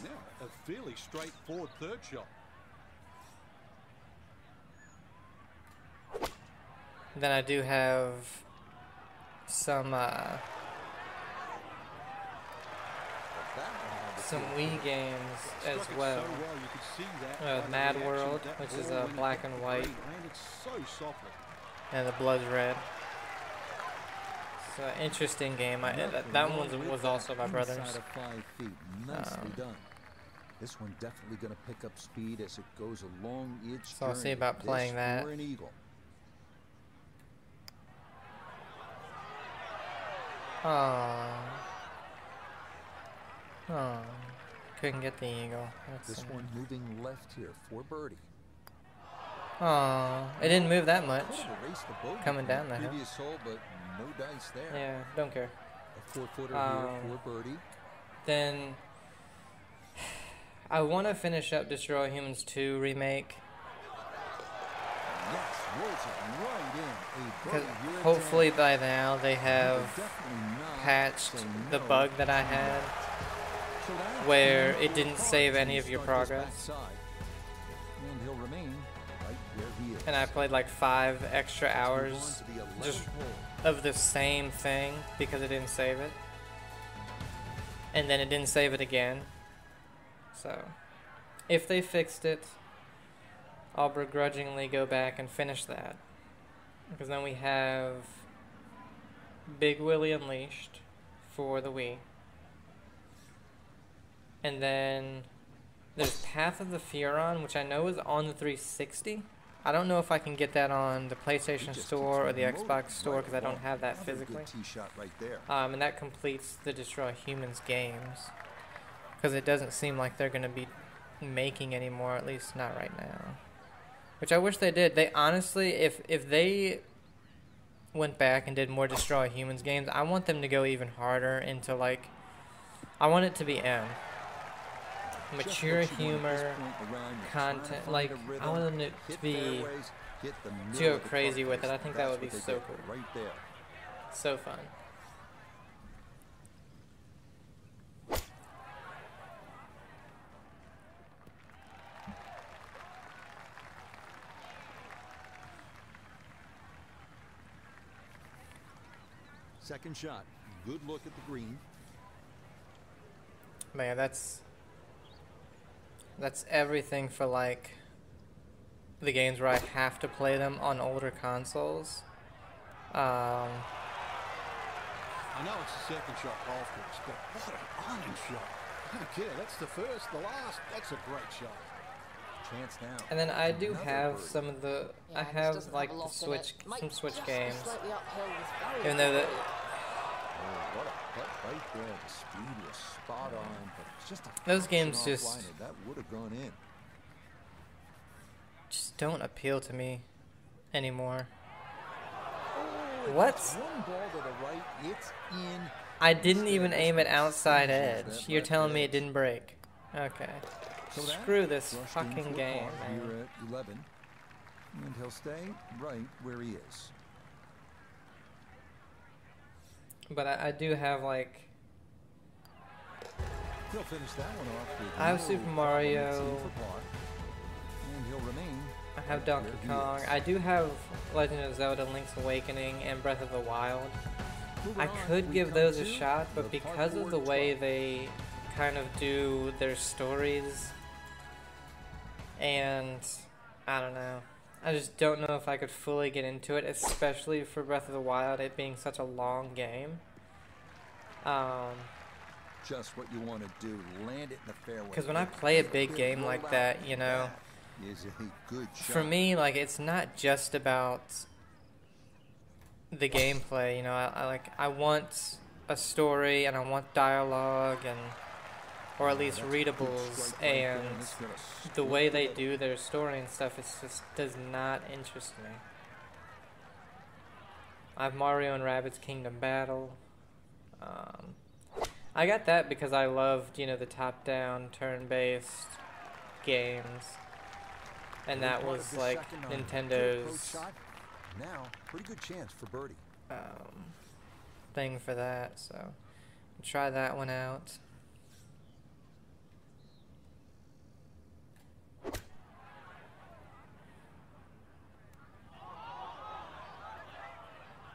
Now, a fairly straightforward third shot. Then I do have some Wii games as well. Mad World, which is black and white, and the blood's red. It's an interesting game. That one was also my brother's. Nicely done. This one definitely going to pick up speed as it goes along its So I'll see about playing that. Oh, couldn't get the eagle. This one moving left here for birdie. Oh, it didn't move that much. Coming down the hill. Hole, but no dice there. Yeah, don't care. A 4-footer here for birdie. Then I want to finish up Destroy Humans 2 remake. Yes, rolls it right in. A birdie here hopefully by now they have patched the bug that I had where it didn't save any of your progress. And he'll remain right where he is. And I played like 5 extra hours just of the same thing because it didn't save it. And then it didn't save it again. So, if they fixed it, I'll begrudgingly go back and finish that. Because then we have Big Willie Unleashed for the Wii. And then there's Path of the Furon, which I know is on the 360. I don't know if I can get that on the PlayStation Store or the Xbox Store because I don't have that physically. And that completes the Destroy Humans games. Because it doesn't seem like they're going to be making any more, at least not right now. Which I wish they did. They honestly, if they went back and did more Destroy Humans games, I want them to go even harder into like, I want it to be M. Mature humor, content, like, I want them to be, to go crazy with it. I think that would be so cool. So fun. Second shot. Good look at the green. Man, that's everything for like the games where I have to play them on older consoles. I know it's the second shot golf course, but what an iron shot. I don't care. That's the first, the last. That's a great shot. Chance now. And then I do Another have birdie. some of the, Yeah, I this have doesn't like have a the lot in Switch, it. Might some Switch just be games. slightly uphill with very Even though that, Oh, what a putt right there. The speed was spot on, but it's just a Those fraction games just- offliner. That would have gone in. just don't appeal to me anymore. Oh, What? it's one ball to the right. It's in. I didn't Instead, even this aim at one outside singes edge. that You're left telling me it edge. didn't break. Okay. So that Screw this rushed in fucking for a game, par man. Here at 11, and he'll stay right where he is. But I do have like, He'll finish that one off with I have no Super problem. Mario. It's in for par. And he'll remain I have right Donkey where he Kong. is. I do have Legend of Zelda Link's Awakening and Breath of the Wild. Moving I on, could we give come those a to shot, but the because of the par way 4 they kind of do their stories, and I don't know, I just don't know if I could fully get into it, especially for Breath of the Wild, it being such a long game. Just what you want to do, land it in the fairway. Because when I play a big game like that, you know, That is a good shot. for me, like, it's not just about the gameplay, you know, I want a story and I want dialogue and, or at least That's a good readables, strike right there, and and it's gonna the split way they middle. do their story and stuff, it just does not interest me. I have Mario and Rabbids Kingdom Battle. I got that because I loved, you know, the top-down, turn-based games, and that Part of was the like second iron. Good approach Nintendo's shot. Now, pretty good chance for birdie. thing for that, so try that one out.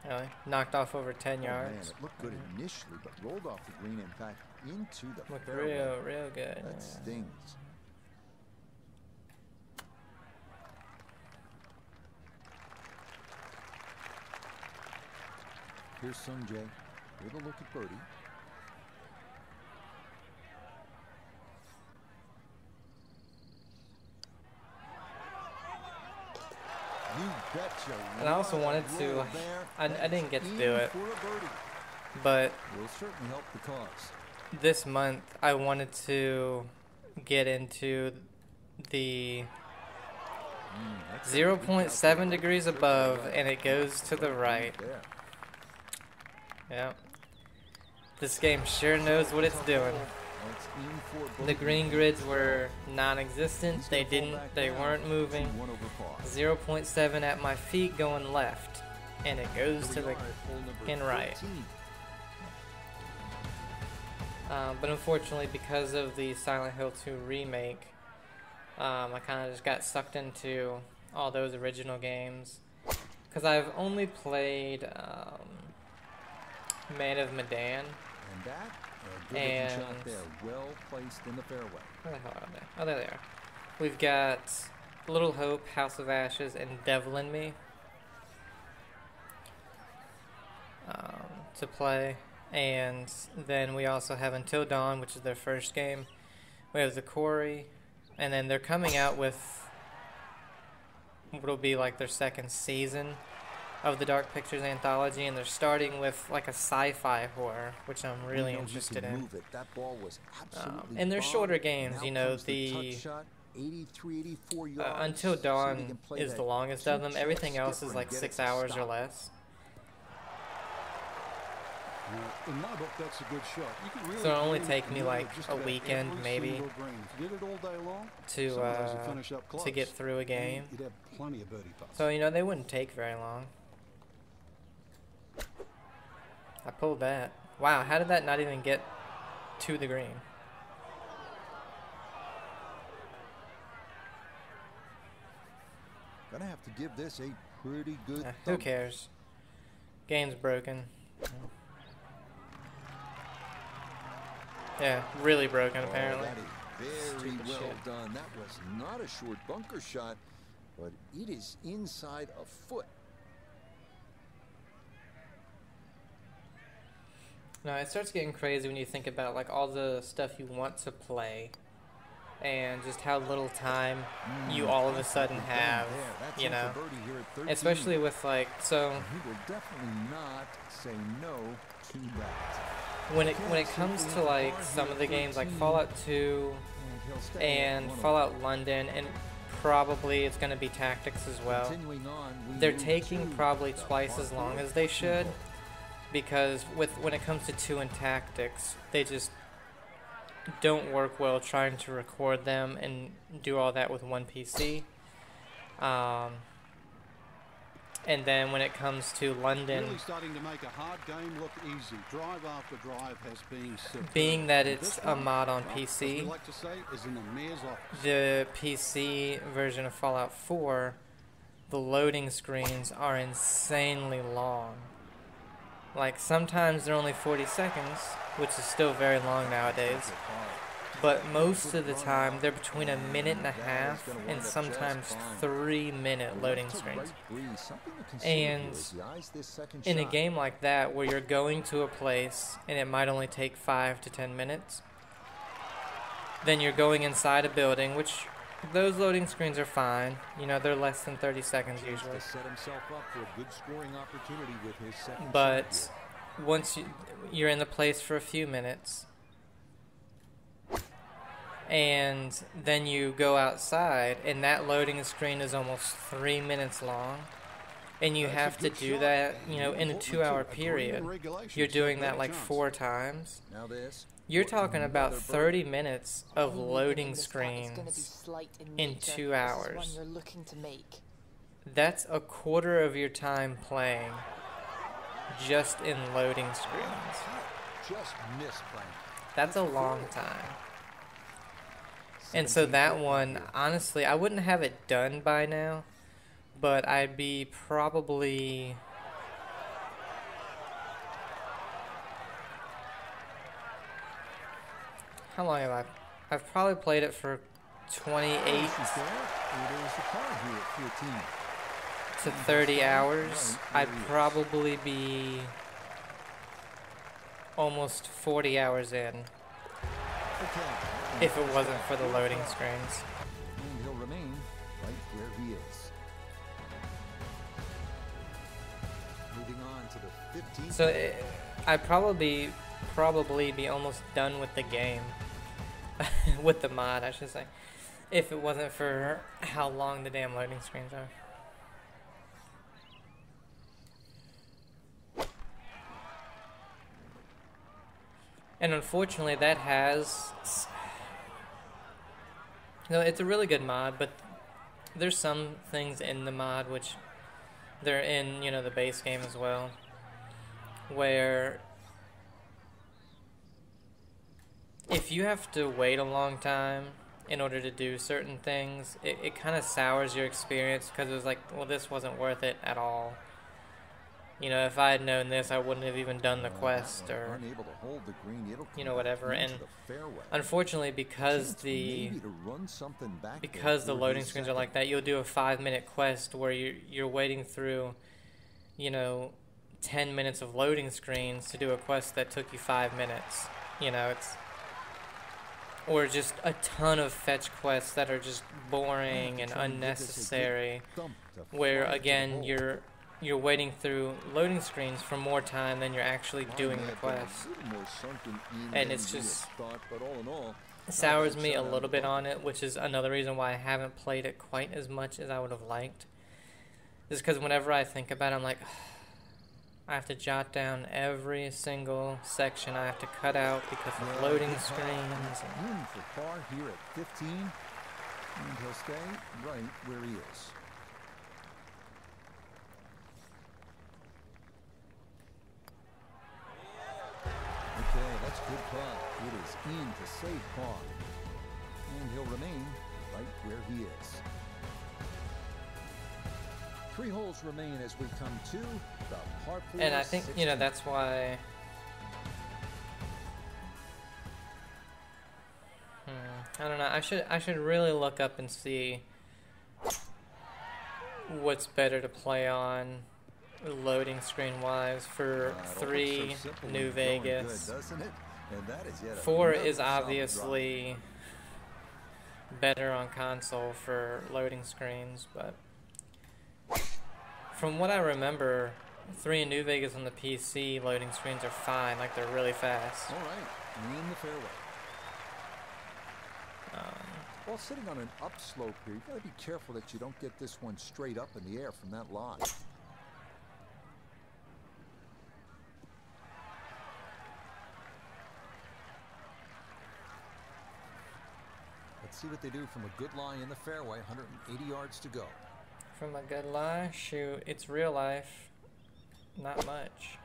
Really? Knocked off over 10 Oh, man, yards. it looked good initially, but rolled off the green, in fact, into the Looked fairway. real good. That Yeah. stings. Here's Sungjae with a look at birdie. You betcha. And I also What a wanted to, roll there. I That didn't is get to in do it, for a birdie. but Will certainly help the cause. this month I wanted to get into the That's 0.7 degrees above, and it goes to the right. there. Yeah. This game sure knows what it's doing. That's in for The bogey. green grids were non-existent. He's They gonna fall didn't. back They down. weren't moving. 2-1 over par. 0.7 at my feet going left, and it goes to Here we the are at hole number pin right. 14. But unfortunately, because of the Silent Hill 2 remake, I kind of just got sucked into all those original games. Because I've only played Man of Medan. And that, a good And- looking shot there. Well placed in the fairway. Where the hell are they? Oh, there they are. We've got Little Hope, House of Ashes, and Devil in Me to play. And then we also have Until Dawn, which is their first game. We have The Quarry. And then they're coming out with what will be like their second season of the Dark Pictures anthology. And they're starting with like a sci-fi horror, which I'm really We know he interested can in. move it. That ball was absolutely And they're bomb. shorter games, Now you know, comes the the- touch shot, 83, 84 yards. Until So they Dawn can play is that the longest of them. two-chip Everything else skipper is and like get it 6 to hours or stop. less. Now, in my book, that's a good shot. You can really So it'll only play take me nearly like just a about weekend, every maybe, single green. If you did it all day long, to sometimes you finish up to close. get through a game. You'd have plenty of birdie putts. So, you know, they wouldn't take very long. I pulled that. Wow, how did that not even get to the green? Gonna have to give this a pretty good Who thump. cares? Game's broken. Yeah, really broken apparently. Oh, that is very Stupid well shit. done. That was not a short bunker shot. but it is inside a foot. No, it starts getting crazy when you think about like all the stuff you want to play and just how little time you all of a sudden have, you know, especially with like, so He will definitely not say no to that. when it comes to like some of the games like Fallout 2 and Fallout London, and probably it's going to be Tactics as well, they're taking probably twice as long as they should, because when it comes to 2 and Tactics, they just don't work well trying to record them and do all that with one PC. And then when it comes to London, Really starting to make a hard game look easy. Drive after drive has been superb. being that it's a mod on As we PC, like to say, is in the mayor's office. the PC version of Fallout 4, the loading screens are insanely long. Like, sometimes they're only 40 seconds, which is still very long nowadays. But most of the time, they're between 1.5 minutes and sometimes 3-minute loading screens. And in a game like that, where you're going to a place and it might only take 5 to 10 minutes, then you're going inside a building, which those loading screens are fine. You know, they're less than 30 seconds usually. But once you're in the place for a few minutes, and then you go outside, and that loading screen is almost 3 minutes long, and you have to do that, you know, in a 2-hour period. You're doing that like 4 times. You're talking about 30 minutes of loading screens in 2 hours. That's a quarter of your time playing just in loading screens. That's a long time. And so that one, honestly, I wouldn't have it done by now, but I'd be probably... How long have I've probably played it for 28 to 30 hours. I'd probably be almost 40 hours in if it wasn't for the loading screens. And he'll remain right where he is. Moving on to the 15th. So I'd probably be almost done with the game. With the mod, I should say, if it wasn't for how long the damn loading screens are. And unfortunately, that has... No, it's a really good mod, but there's some things in the mod which they're in, you know, the base game as well, where if you have to wait a long time in order to do certain things, it kind of sours your experience, because it was like, well, this wasn't worth it at all. You know, if I had known this, I wouldn't have even done the quest, or, you know, whatever. And unfortunately, because the loading screens are like that, you'll do a 5-minute quest where you're waiting through, you know, 10 minutes of loading screens to do a quest that took you 5 minutes. You know, it's... Or just a ton of fetch quests that are just boring and unnecessary, where, again, you're waiting through loading screens for more time than you're actually doing the quest. And it's just... sours me a little bit on it, which is another reason why I haven't played it quite as much as I would have liked. Is because whenever I think about it, I'm like... I have to jot down every single section I have to cut out because of loading screens. In for par here at 15, and he'll stay right where he is. Okay, that's good par. It is in to save par, and he'll remain right where he is. 3 holes remain as we come to the par 4. And I think, you know, that's why... I don't know, I should really look up and see what's better to play on loading screen wise for 3 New Vegas. 4 is obviously better on console for loading screens, but from what I remember, 3 in New Vegas on the PC loading screens are fine, like they're really fast. All right, in the fairway. While sitting on an upslope here, you gotta be careful that you don't get this one straight up in the air from that line. Let's see what they do from a good lie in the fairway. 180 yards to go. From a good lie? Shoot, it's real life. Not much.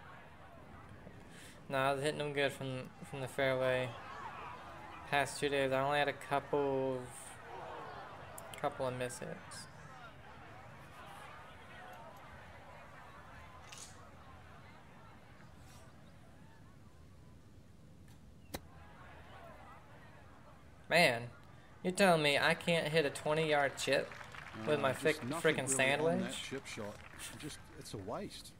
No, I was hitting them good from the fairway. Past 2 days, I only had a couple of miss hits. Man, you're telling me I can't hit a 20-yard chip with my freaking sand wedge? That chip shot, it's a waste.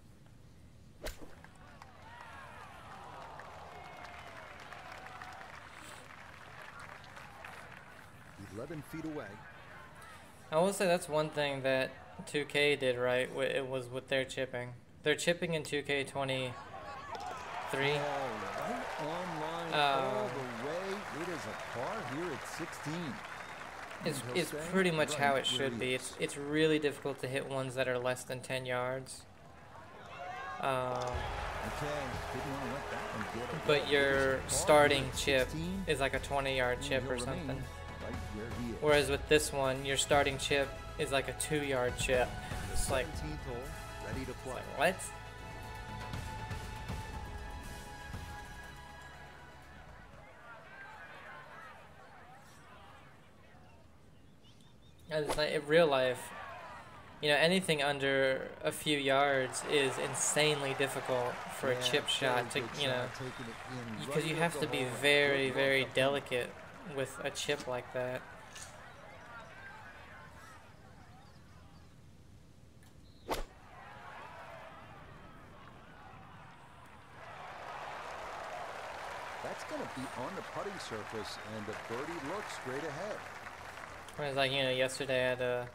11 feet away. I will say that's one thing that 2K did right. It was with their chipping. Their chipping in 2K23. Right on line all the way. It is a par here at 16. It's pretty much how it should be. It's really difficult to hit ones that are less than 10 yards. But your starting chip is like a 20-yard chip or something. Whereas with this one, your starting chip is like a 2-yard chip. It's like, ready to play. What? It's like in real life, you know, anything under a few yards is insanely difficult for a chip shot to, you know, because you have to be very, very delicate with a chip like that. That's going to be on the putting surface, and the birdie looks straight ahead. Whereas, like, you know, yesterday I had a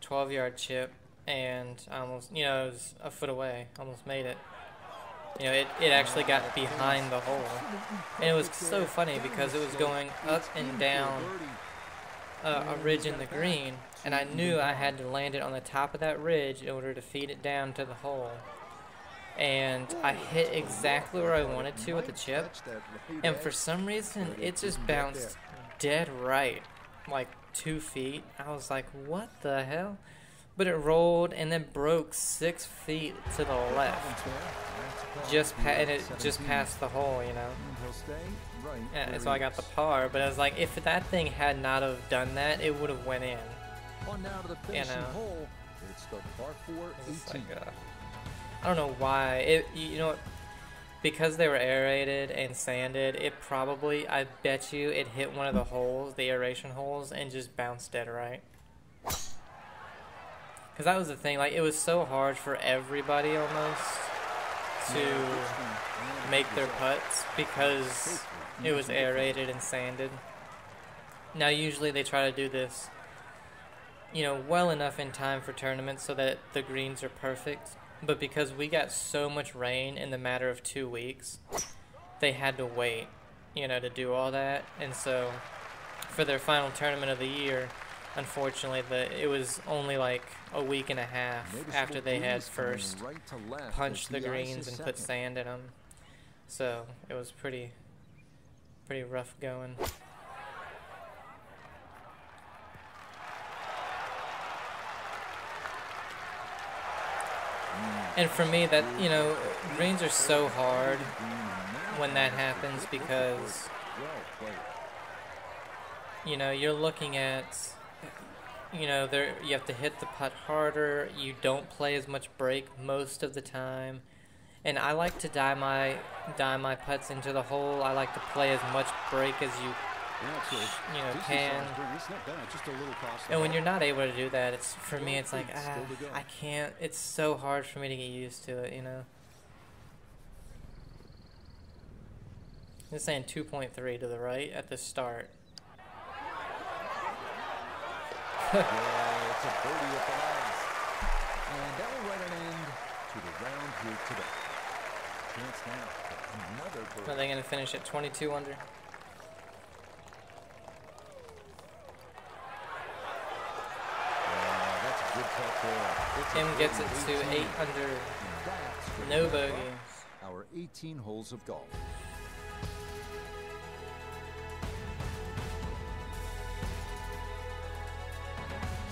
12-yard chip, and I almost, you know, it was a foot away, almost made it. You know, it actually got behind the hole. And it was so funny because it was going up and down a ridge in the green, and I knew I had to land it on the top of that ridge in order to feed it down to the hole. And I hit exactly where I wanted to with the chip, and for some reason it just bounced dead right, like 2 feet. I was like, what the hell? But it rolled and then broke 6 feet to the left, and it just passed the hole, you know. And so I got the par, but I was like, if that thing had not have done that, it would have went in. You know. It's the par 4 18. I don't know why. You know what? Because they were aerated and sanded, it probably, I bet you, it hit one of the holes, the aeration holes, and just bounced dead right. Because that was the thing. Like, it was so hard for everybody almost to make their putts because it was aerated and sanded. Now, usually they try to do this, you know, well enough in time for tournaments so that the greens are perfect. But because we got so much rain in the matter of 2 weeks, they had to wait, you know, to do all that. And so for their final tournament of the year, unfortunately, it was only like a week and a half after they had first punched the greens and put sand in them. So it was pretty rough going. And for me, that, you know, greens are so hard when that happens because, you know, you're looking at, you know, you have to hit the putt harder. You don't play as much break most of the time. And I like to dye my putts into the hole. I like to play as much break as you can. And when you're not able to do that, it's for me, it's like, I can't. It's so hard for me to get used to it, you know. It's saying 2.3 to the right at the start. Yeah, it's a birdie at the last. And that will write an end to the round here today. Chance now for another birdie. Are they going to finish at 22 under? That's a good putt there. Tim gets it to 8 under. No bogeys. Our 18 holes of golf.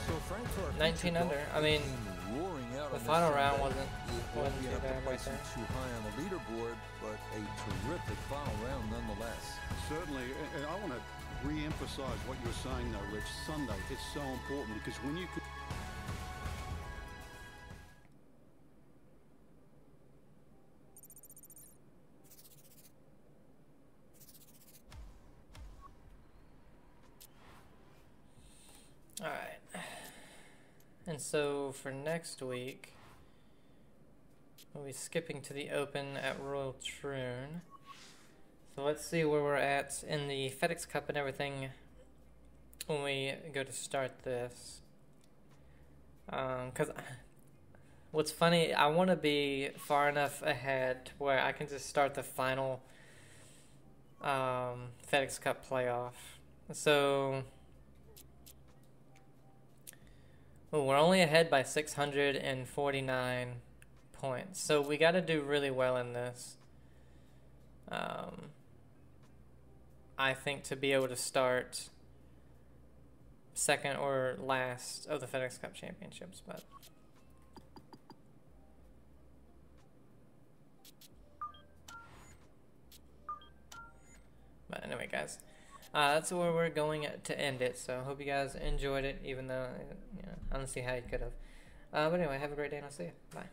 So Frank, for our 19 under. I mean, the final round wasn't too bad right there. Too high on the leaderboard, but a terrific final round nonetheless. Certainly, and I want to re-emphasize what you were saying though, Rich. Sunday is so important because when you could. Alright. And so for next week, we'll be skipping to the Open at Royal Troon. So let's see where we're at in the FedEx Cup and everything when we go to start this. Because what's funny, I want to be far enough ahead to where I can just start the final FedEx Cup playoff. So we're only ahead by 649 points. So we got to do really well in this. I think to be able to start second or last of the FedEx Cup Championships, but anyway, guys, that's where we're going to end it. So I hope you guys enjoyed it, even though, I don't see how you could have. But anyway, have a great day, and I'll see you. Bye.